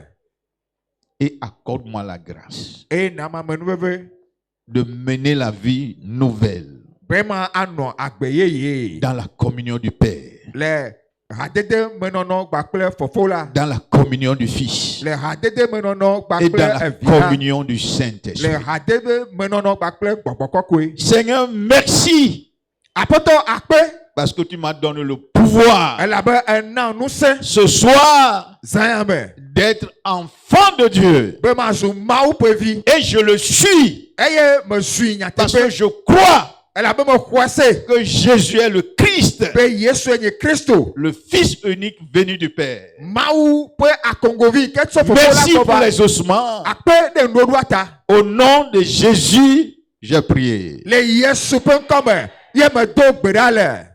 et accorde-moi la grâce E na ma menuveve. de mener la vie nouvelle Bema ano agbeyeye. dans la communion du Père, Le hadede menono gbakple fofola. dans la communion du Fils Le hadede menono et gbakple dans la evia. communion du Le Saint-Esprit. hadede menono gbakple gbọgbọkọkwe. Seigneur, merci Apoto akpe. parce que tu m'as donné le pouvoir Elabe enan nuse. ce soir Zayame. d'être enfant de Dieu. Bema zu mau pevi. Et je le suis Eye me sui parce que nyatepe. je crois Elabe me kwase. que Jésus est le Christ, Pe Yesu enye Kristo. le Fils unique venu du Père. Mau pe akongovi ketso fofola Merci pour koba. les ossements. Akpe de ndoduata. Au nom de Jésus, j'ai prié. Le Yesu pe nkome. Ye me do gbedale.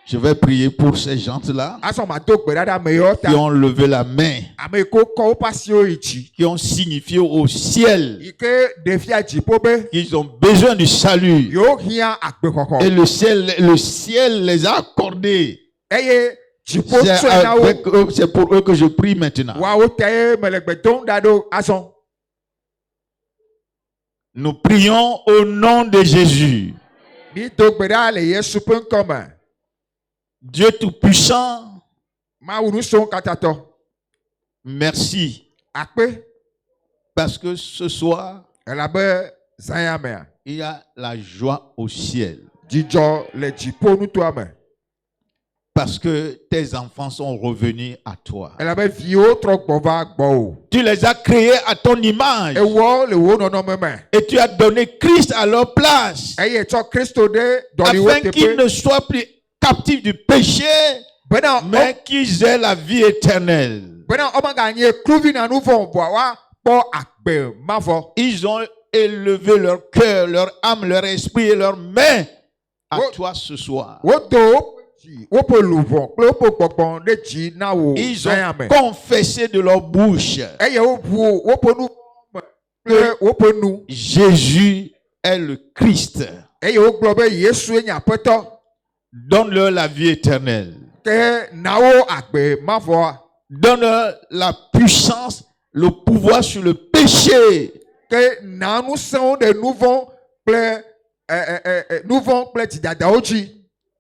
Je vais prier pour ces gens-là Aso ma do gbedada me yota. qui ont levé la main, Ame ko ko pasio ichi. qui ont signifié au ciel Ike defia jipobe. qu'ils ont besoin du salut. Yo hia akpe koko. Et le ciel les a accordés. Eye jipo C'est tse na wo. avec eux- c'est pour eux que je prie maintenant. Wa o te me le gbedon dado ason. Nous prions au nom de Jésus. Ni do gbeda le Yesu pe nkome. Dieu Tout-Puissant, Ma unu son katato. merci Akpe. parce que ce soir, Elabe zayame. il y a la joie au ciel. Dijo le jipo nu to ame. Parce que tes enfants sont revenus à toi. Elabe vio trok bova gbo. Tu les as créés à ton image Ewo le wo nono meme. et tu as donné Christ à leur place Eye cho Kristo de doli wo afin qu'ils tepe. ne soient plus captifs du péché, Bena mais qu'ils aient la vie éternelle. Bena omanga nye kluvi na nou von boa po akbe mavo. Ils ont élevé leur cœur, leur âme, leur esprit et leurs mains à toi ce soir. Ils ont confessé de leur bouche. Jésus est le Christ. Donne-leur la vie éternelle. Donne-leur la puissance, le pouvoir sur le péché.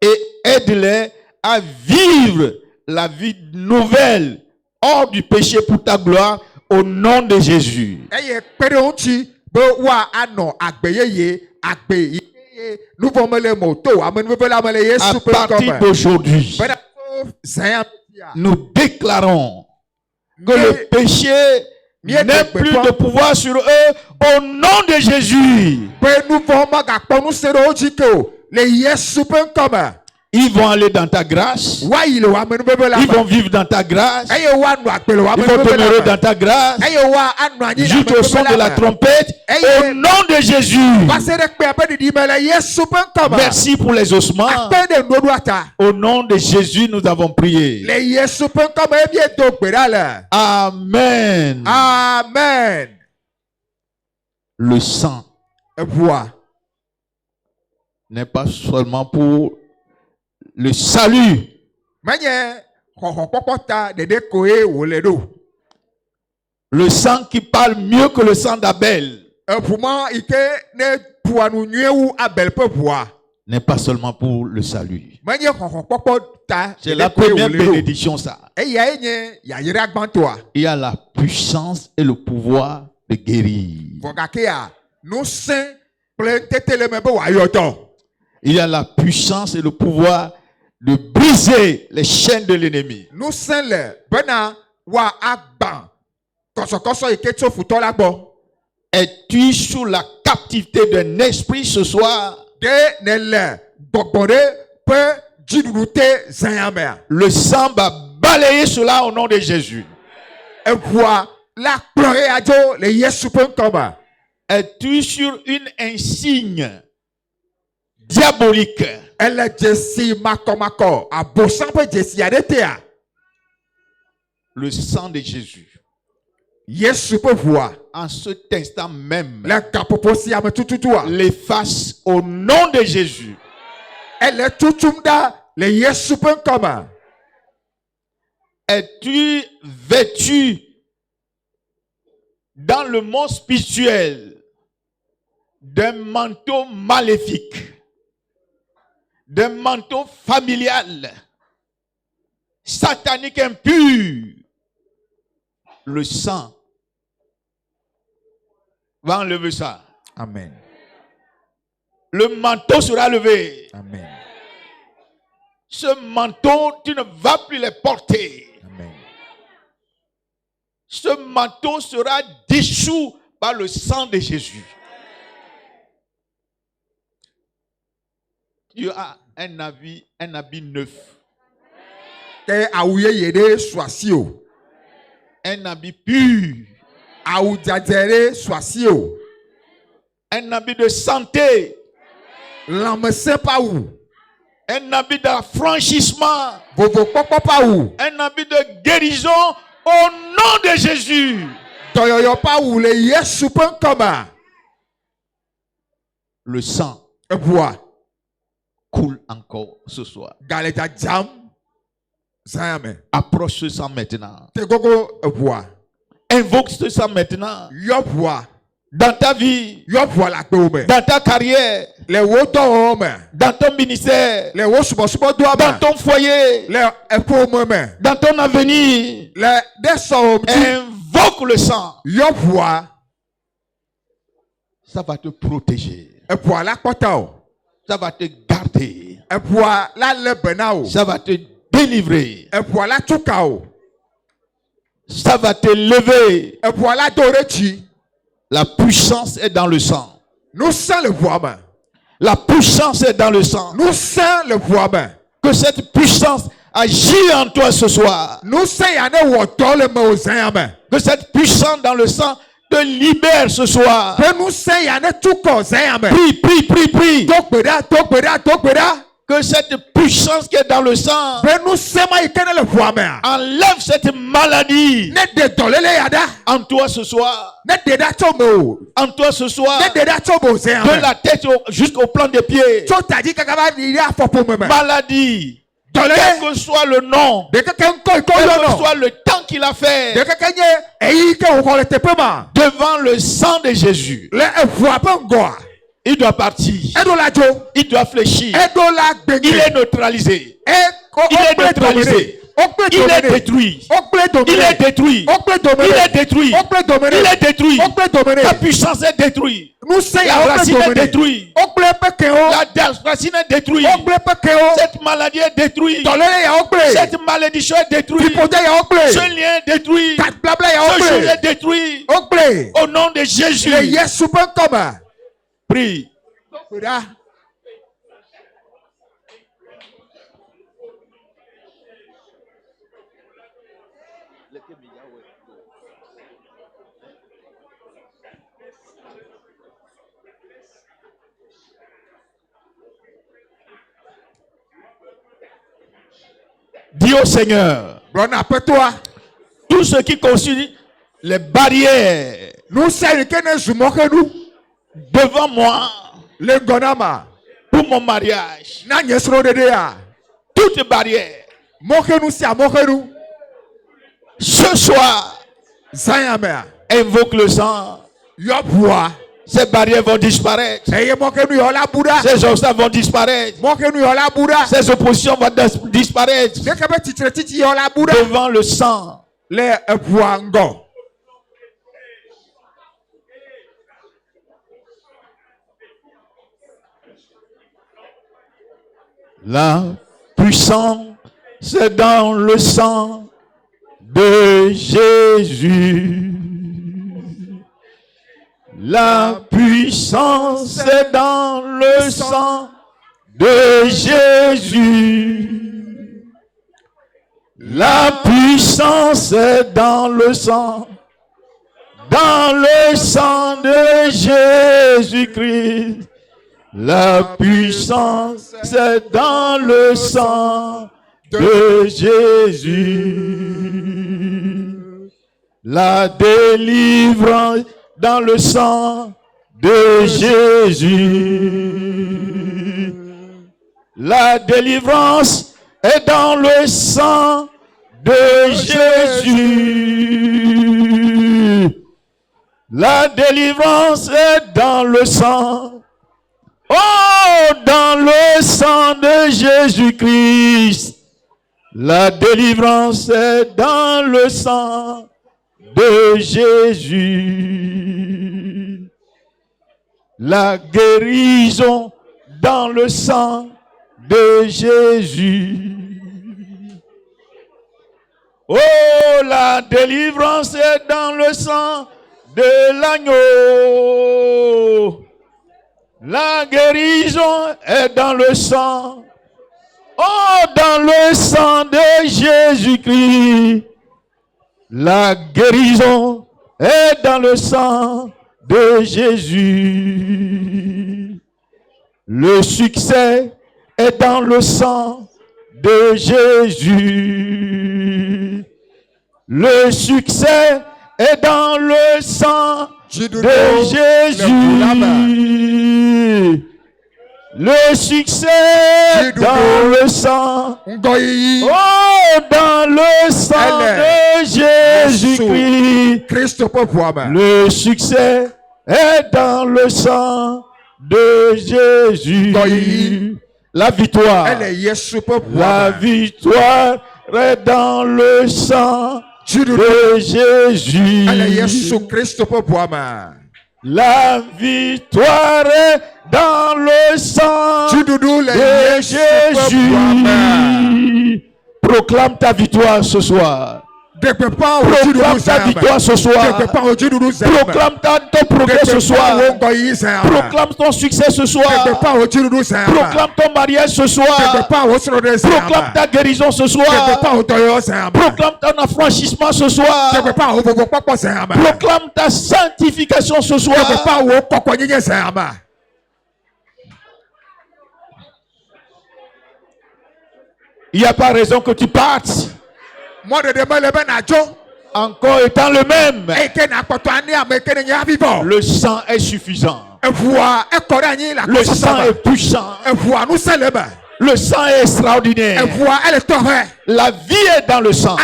Et aide-les à vivre la vie nouvelle hors du péché pour ta gloire au nom de Jésus. À partir d'aujourd'hui, nous déclarons que le péché n'a plus de pouvoir sur eux au nom de Jésus. Ils vont aller dans ta grâce. Ils vont vivre dans ta grâce. Ils vont demeurer dans ta grâce. Jusqu'au son de la trompette. Au nom de Jésus. Merci pour les ossements. Au nom de Jésus, nous avons prié. Amen. Amen. Le sang n'est pas seulement pour le salut. Le sang qui parle mieux que le sang d'Abel n'est pas seulement pour le salut. C'est la première bénédiction, ça. Il y a la puissance et le pouvoir de guérir. Il y a la puissance et le pouvoir de briser les chaînes de l'ennemi. Es-tu sous la captivité d'un esprit ce soir? Le sang va balayer cela au nom de Jésus. Es-tu sur une insigne diabolique? Le sang de Jésus. En cet instant même, l'efface au nom de Jésus. Es-tu vêtu dans le monde spirituel d'un manteau maléfique, d'un manteau familial, satanique impur? Le sang va enlever ça. Amen. Le manteau sera levé. Amen. Ce manteau, tu ne vas plus le porter. Amen. Ce manteau sera dissous par le sang de Jésus. Tu as un habit neuf. Un habit pur. Un habit de santé. Un habit d'affranchissement. Un habit de guérison au nom de Jésus. Le sang coule encore ce soir. Approche ce sang maintenant. Invoque ce sang maintenant. Dans ta vie, dans ta carrière, dans ton ministère, dans ton foyer, dans ton avenir. Invoque le sang. Ça va te protéger. Ça va te garder. Ça va te délivrer. Ça va te lever. La puissance est dans le sang. La puissance est dans le sang. Que cette puissance agit en toi ce soir. Nous sayane woto le me ozayame. Que cette puissance dans le sang te libère ce soir. Que nous sayane tuko zayame. Prie, prie, prie, prie. Tokbeda. Que cette puissance qui est dans le sang Que nous sema ikene le voame. enlève cette maladie Ne de dolele yada. en toi ce soir. Ne de da tomo. En toi ce soir. Ne de da tomo zayame. De la tête jusqu'au plan des pieds. Chotadi kakaba ni ya fopo meme. Maladie. Dolele. Quel que soit le nom. De keken ko Quel que yono. soit le temps qu'il a fait. De kekenye eyi ke ukole tepema. Devant le sang de Jésus. Le voape ngoa. Il doit partir. Edola jo. Il doit fléchir. Edola gbege. Il est neutralisé. Il est Okple neutralisé. Okple Il est domene. détruit. Okple Il domene. est détruit. Okple domene. Il est détruit. Okple domene. Il est détruit. Okple domene. La puissance est détruite. Nous say La okple racine est domene. détruite. Okple pekeo. La racine est détruite. Okple pekeo. Cette maladie est détruite. Dolele ya okple. Cette malédiction est détruite. Tripode ya okple. Ce lien est détruit. Kat blabla ya Ce jour okple. est détruit. Okple. Au nom de Jésus. Le Yesu penkoma. Prie. Okple. Dis au Seigneur, Brona apetwa. tout ce qui constitue les barrières Nous say kene zumokenu. devant moi Le gonama. pour mon mariage, Na nyesro dede ya. toute barrière, Mokenu si amokenu. ce soir, Zayame. invoque le sang. Yopwa. Ces barrières vont disparaître. Eye mokenu yola buda. Ces obstacles vont disparaître. Mokenu yola buda. Ces oppositions vont disparaître Dekebe titre titi yola buda. devant le sang. Le epuango. La puissance, c'est dans le sang de Jésus. La puissance, c'est dans le sang de Jésus. La puissance est dans le sang de Jésus-Christ. La puissance est dans le sang de Jésus. La délivrance dans le sang de Jésus. La délivrance est dans le sang de Jésus. La délivrance est dans le sang. Oh, dans le sang de Jésus-Christ. La délivrance est dans le sang de Jésus. La guérison dans le sang de Jésus. Oh, la délivrance est dans le sang de l'agneau. La guérison est dans le sang. Oh, dans le sang de Jésus-Christ. La guérison est dans le sang de Jésus. Le succès est dans le sang de Jésus. Le succès est dans le sang de Jésus. Le succès dans le sang. Oh, dans le sang de Jésus-Christ. Le succès est dans le sang de Jésus. La victoire. La victoire est dans le sang de Jésus. La victoire est dans le sang de Jésus. Proclame ta victoire ce soir. Proclame ta victoire ce soir. Proclame ton progrès ce soir. Proclame ton succès ce soir. Proclame ton mariage ce soir. Proclame ta guérison ce soir. Proclame ton affranchissement ce soir. Proclame ta sanctification ce soir. Il n'y a pas raison que tu partes encore étant le même. Le sang est suffisant. Le sang est puissant. Le sang est extraordinaire. La vie est dans le sang.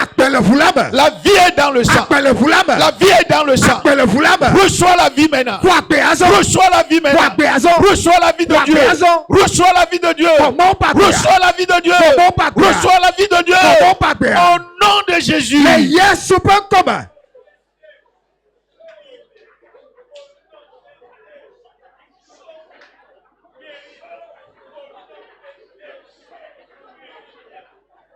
La vie est dans le sang. La vie est dans le sang. Reçois la vie maintenant. Reçois la vie maintenant. Reçois la vie de Dieu. Reçois la vie de Dieu. Reçois la vie de Dieu. Reçois la vie de Dieu. Au nom de Jésus.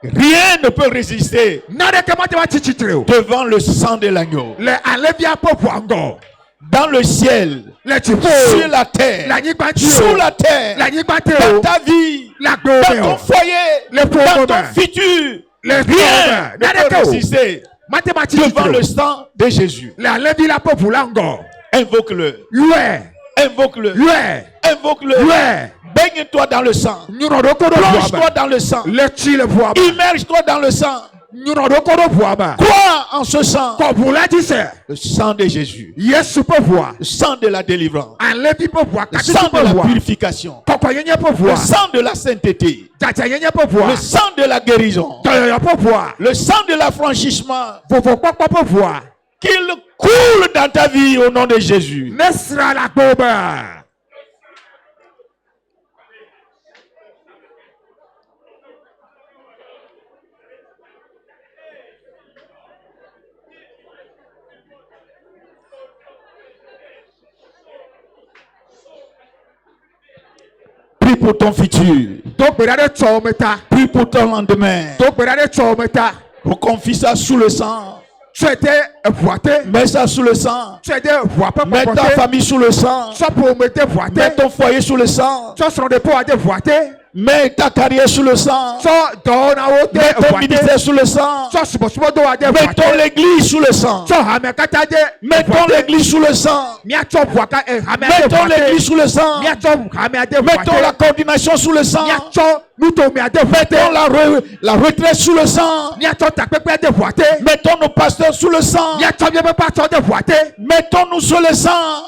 Rien ne peut résister devant le sang de l'agneau. Dans le ciel, sur la terre, sous la terre, dans ta vie, dans ton foyer, dans ton futur, rien ne peut résister devant le sang de Jésus. Invoque-le. Invoque-le. Invoque-le. Baigne-toi dans le sang. Plonge-toi dans le sang. Immerge-toi dans le sang. Crois en ce sang. Le sang de Jésus. Le sang de la délivrance. Le sang de la purification. Le sang de la sainteté. Le sang de la guérison. Le sang de l'affranchissement. Qu'il coule dans ta vie au nom de Jésus. Prie pour ton futur. Prie pour ton lendemain. Confie ça sous le sang. Mets ça sous le sang. Mets ta famille sous le sang. Mets ton foyer sous le sang. Mets ta carrière sous le sang. Mets ton ministère sous le sang. Mettons l'église sous le sang. Mettons l'église sous le sang. Mettons l'église sous le sang. Mettons la coordination sous le sang. Mettons la retraite sous le sang. Mettons nos pasteurs sous le sang. Mettons-nous sous le sang.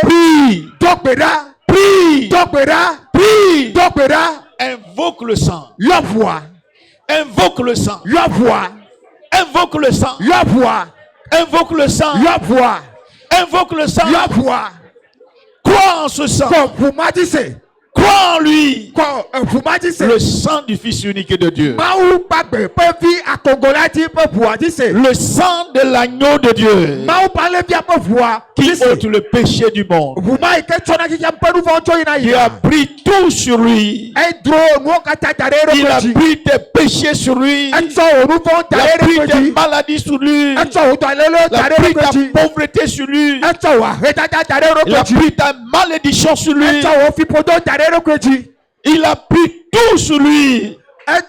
Prie. Prie. Prie. Invoque le sang. Invoque le sang. Invoque le sang. Invoque le sang. Invoque le sang. Crois en ce sang. Crois en lui. Le sang du Fils unique de Dieu. Le sang de l'agneau de Dieu. Qui ôte le péché du monde. Il a pris tout sur lui. Il a pris tes péchés sur lui. Il a pris tes maladies sur lui. Il a pris ta pauvreté sur lui. Il a pris ta malédiction sur lui. Il a pris tout sur lui. Et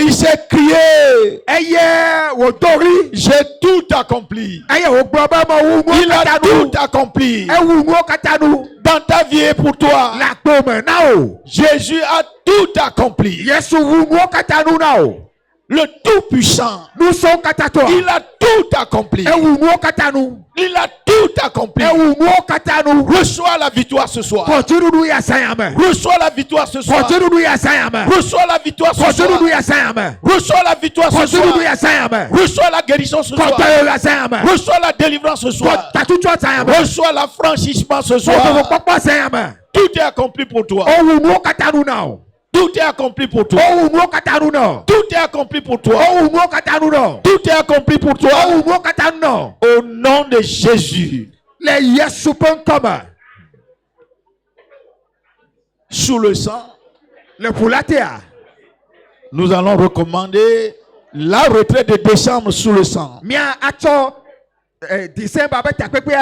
il s'est crié. J'ai tout accompli. Il a tout accompli. Dans ta vie et pour toi. Jésus a tout accompli. Le Tout-Puissant. Il a tout accompli. Il a tout accompli. Reçois la victoire ce soir. Reçois la victoire ce soir. Reçois la victoire ce soir. Reçois la victoire ce soir. Reçois la guérison ce soir. Reçois la délivrance ce soir. Reçois l'affranchissement ce soir. Tout est accompli pour toi. Tout est accompli pour toi. Tout est accompli pour toi. Tout est accompli pour toi. Au nom de Jésus. Sous le sang. Nous allons recommander la retraite de décembre sous le sang. Mia acho December ba takpekpe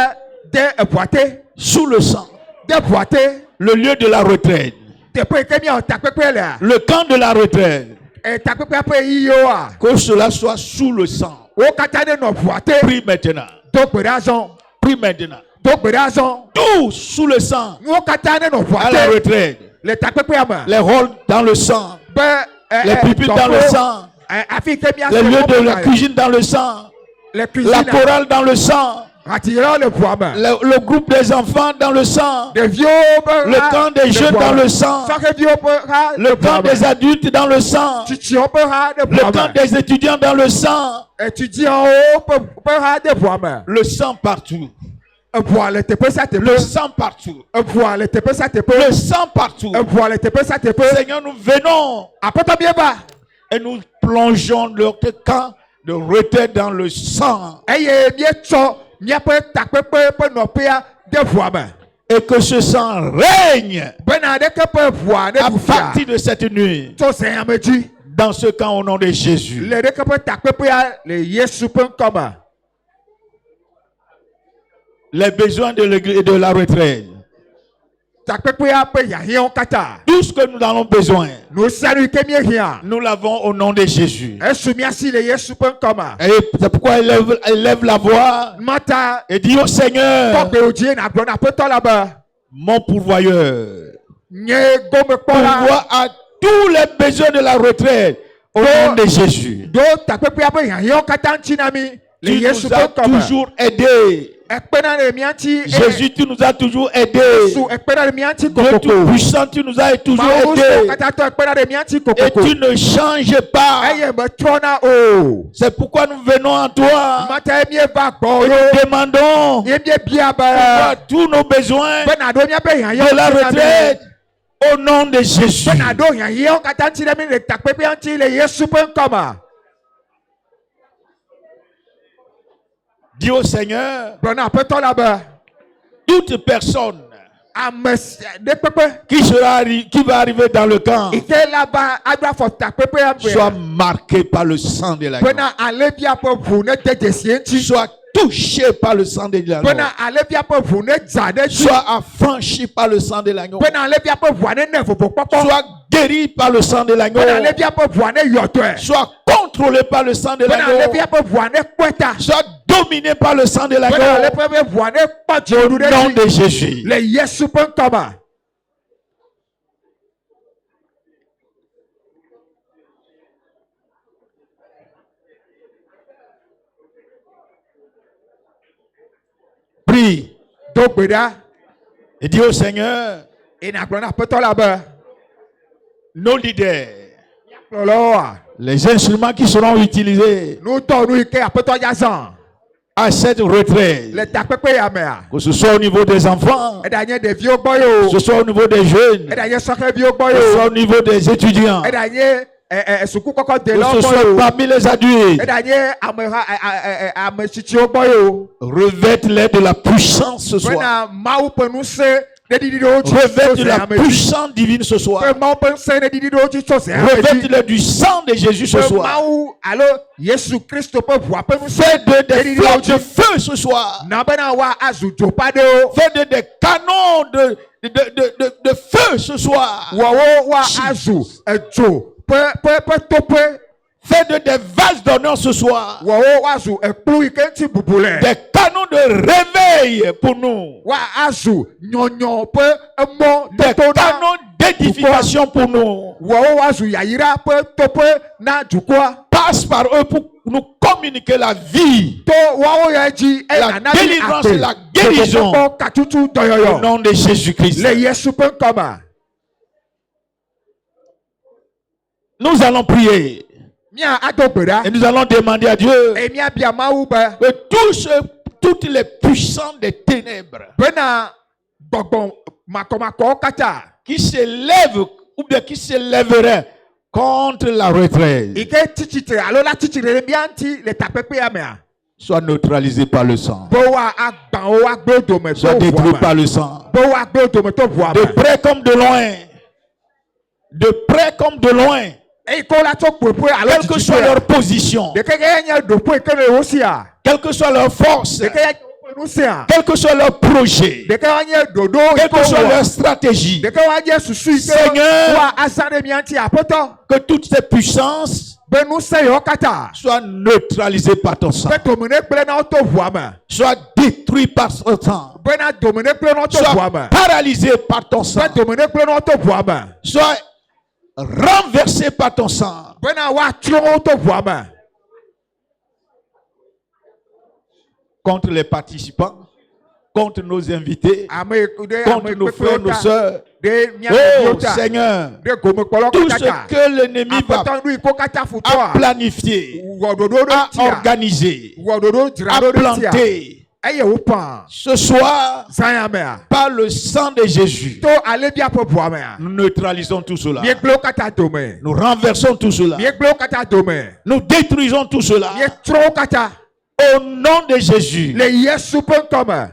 de boite. Sous le sang. De boite. Le lieu de la retraite. Depuis que mia takpekpe là. Le camp de la retraite. Takpekpe pe iyo a. Que cela soit sous le sang. O katane no boite. Prie maintenant. Donc raison. Prie maintenant. Donc raison. Tout sous le sang. O katane no boite. À la retraite. Les takpekpe ama. Les rôles dans le sang. Les pupitres dans le sang. Les lieux de la cuisine dans le sang. La chorale dans le sang. Le groupe des enfants dans le sang. Le camp des jeunes dans le sang. Le camp des adultes dans le sang. Le camp des étudiants dans le sang. Le sang partout. Le sang partout. Le sang partout. Seigneur, nous venons et nous plongeons notre camp de retraite dans le sang. Et que ce sang règne à partir de cette nuit dans ce camp au nom de Jésus. Les besoins de l'église et de la retraite. Tout ce que nous avons besoin, nous l'avons au nom de Jésus. Et c'est pourquoi elle lève la voix et dit au Seigneur, mon pourvoyeur, pourvoie à tous les besoins de la retraite au nom de Jésus. Tu nous as toujours aidés. Jésus, tu nous as toujours aidés. Dieu Tout-Puissant, tu nous as toujours aidés. Et tu ne changes pas. C'est pourquoi nous venons à toi. Et nous demandons pour tous nos besoins de la retraite au nom de Jésus. Dis au Seigneur, toute personne qui va arriver dans le camp soit marquée par le sang de l'agneau, soit touché par le sang de l'agneau, soit affranchi par le sang de l'agneau, soit guéri par le sang de l'agneau, soit contrôlé par le sang de l'agneau, soit dominé par le sang de l'agneau, au nom de Jésus. Prie et dis au Seigneur, nos leaders, les instruments qui seront utilisés à cette retraite, que ce soit au niveau des enfants, que ce soit au niveau des jeunes, que ce soit au niveau des étudiants, que ce soit parmi les adultes, revête-les de la puissance ce soir. Revête de la puissance divine ce soir. Revête-le du sang de Jésus ce soir. Fais-de des flammes de feu ce soir. Fais-de des canons de feu ce soir. Fais-de des vases d'honneur ce soir. Des canons de réveil pour nous. Des canons d'édification pour nous. Passe par eux pour nous communiquer la vie, la délivrance et la guérison au nom de Jésus-Christ. Nous allons prier. Et nous allons demander à Dieu que toutes les puissances des ténèbres qui s'élèvent ou bien qui s'élèveraient contre la retraite soient neutralisées par le sang, soient détruites par le sang, de près comme de loin, de près comme de loin. Et qu'on la toque pour alors quelle que soit leur position, de quelqu'un y a de points que le aussi a. quelle que soit leur force, De quelqu'un nous c'est a. quel que soit leur projet, De quelqu'un y a dodo. quelle que soit leur stratégie, De quelqu'un y a souci. Seigneur, Wa asane mianti a poto. que toutes ces puissances Ben nous c'est yo kata. soient neutralisées par ton sang, Ben dominer plein auto voix main. soient détruites par ton sang, Ben a dominer plein auto voix soient main. paralysées par ton sang, Ben dominer plein auto voix main. soient renversées par ton sang. Ben a wa tron auto voix main. Contre les participants, contre nos invités, Ame contre nos frères, nos sœurs. Oh Oh Seigneur, de gomme kolo tout ce kata. que l'ennemi va Apatan lui ko kata a futoa. planifié, Wododo a tia. organisé, Wododo a tirado tia. planté, Eye wo pan. ce soir, Zayamea. par le sang de Jésus, To ale bia po boamea. nous neutralisons tout cela. Mie glo kata dome. Nous renversons tout cela. Mie glo kata dome. Nous détruisons tout cela. Mie tro kata. Au nom de Jésus. Le Yesu pen comme.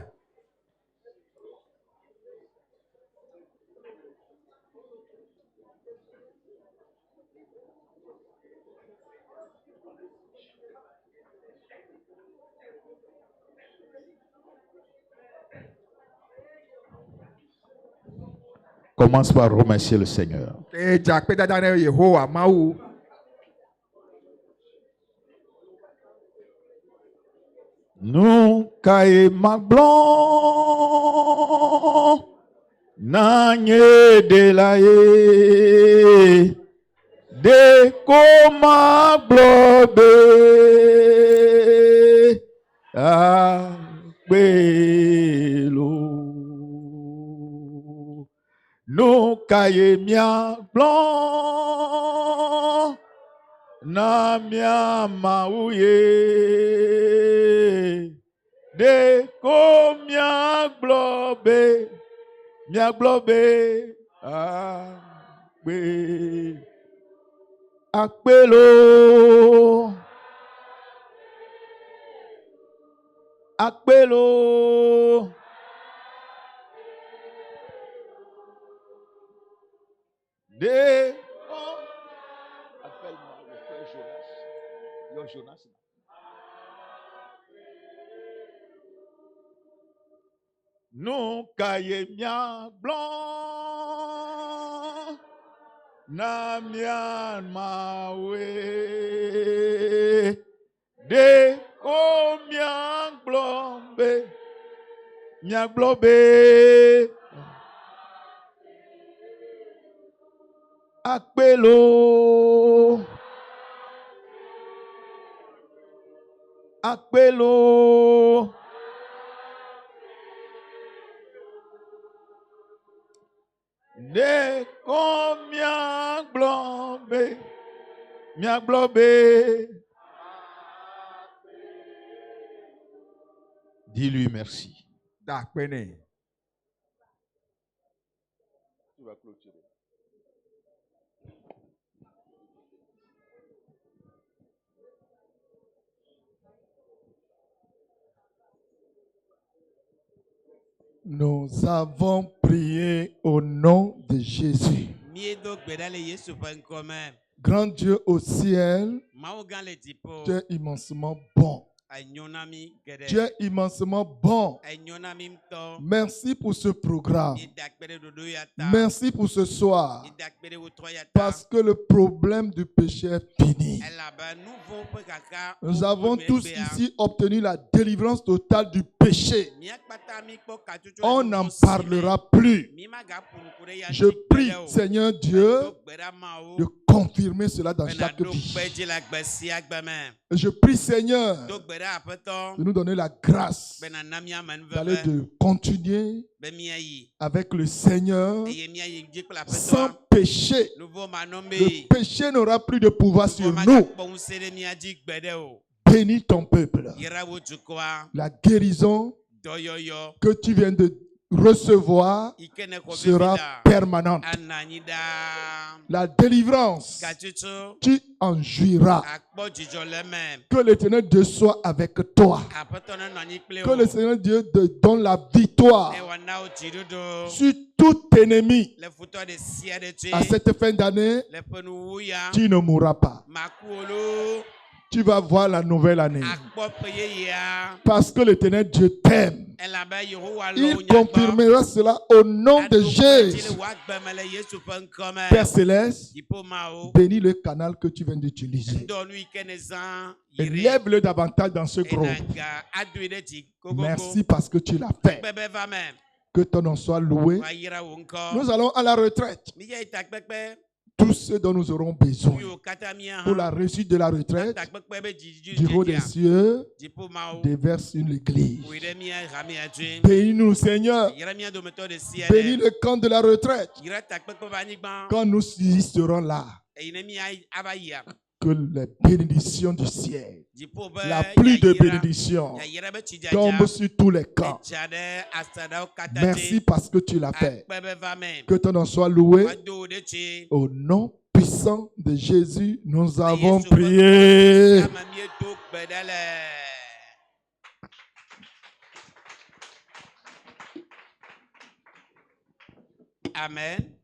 Commence par remercier le Seigneur. E jakpe dada ne Yehowa mawu. Nous caillons ma blanc, n'anye de la ye, de coma globe, a belo. Nous caillons mia blanc, na mia maouye, de comia globe, akpelo, akpelo, de appelle-moi le frère Jonas. Yo Jonas. Nous caillons mia blanc, na mia mawe, de comia globe, mia globe, akpelo, akpelo. De combien globe, mia globe. Dis-lui merci. Da pene. Tu vas clôturer. Nous avons prié au nom de Jésus. Grand Dieu au ciel, tu es immensement bon. Tu es immensement bon. Merci pour ce programme. Merci pour ce soir. Parce que le problème du péché est fini. Nous avons tous ici obtenu la délivrance totale du péché. On n'en parlera plus. Je prie, Seigneur Dieu, de confirmer cela dans chaque vie. Et je prie, Seigneur, de nous donner la grâce d'aller de continuer avec le Seigneur sans péché. Le péché n'aura plus de pouvoir sur nous. Bénis ton peuple. La guérison que tu viens de recevoir sera permanente. La délivrance, tu en jouiras. Que l'Éternel Dieu soit avec toi. Que le Seigneur Dieu te donne la victoire sur tout ennemi. À cette fin d'année, tu ne mourras pas. Tu vas voir la nouvelle année. Parce que l'Éternel Dieu t'aime. Il confirmera cela au nom de Jésus. Père Céleste, bénis le canal que tu viens d'utiliser. Et lève-le davantage dans ce groupe. Merci parce que tu l'as fait. Que ton nom soit loué. Nous allons à la retraite. Tout ce dont nous aurons besoin pour la réussite de la retraite, du haut des cieux, déverse une église. Bénis-nous, Seigneur. Bénis le camp de la retraite. Quand nous y serons là, que les bénédictions du ciel, la pluie de bénédictions tombe sur tous les camps. Merci parce que tu l'as fait. Que ton nom soit loué. Au nom puissant de Jésus, nous avons prié. Amen.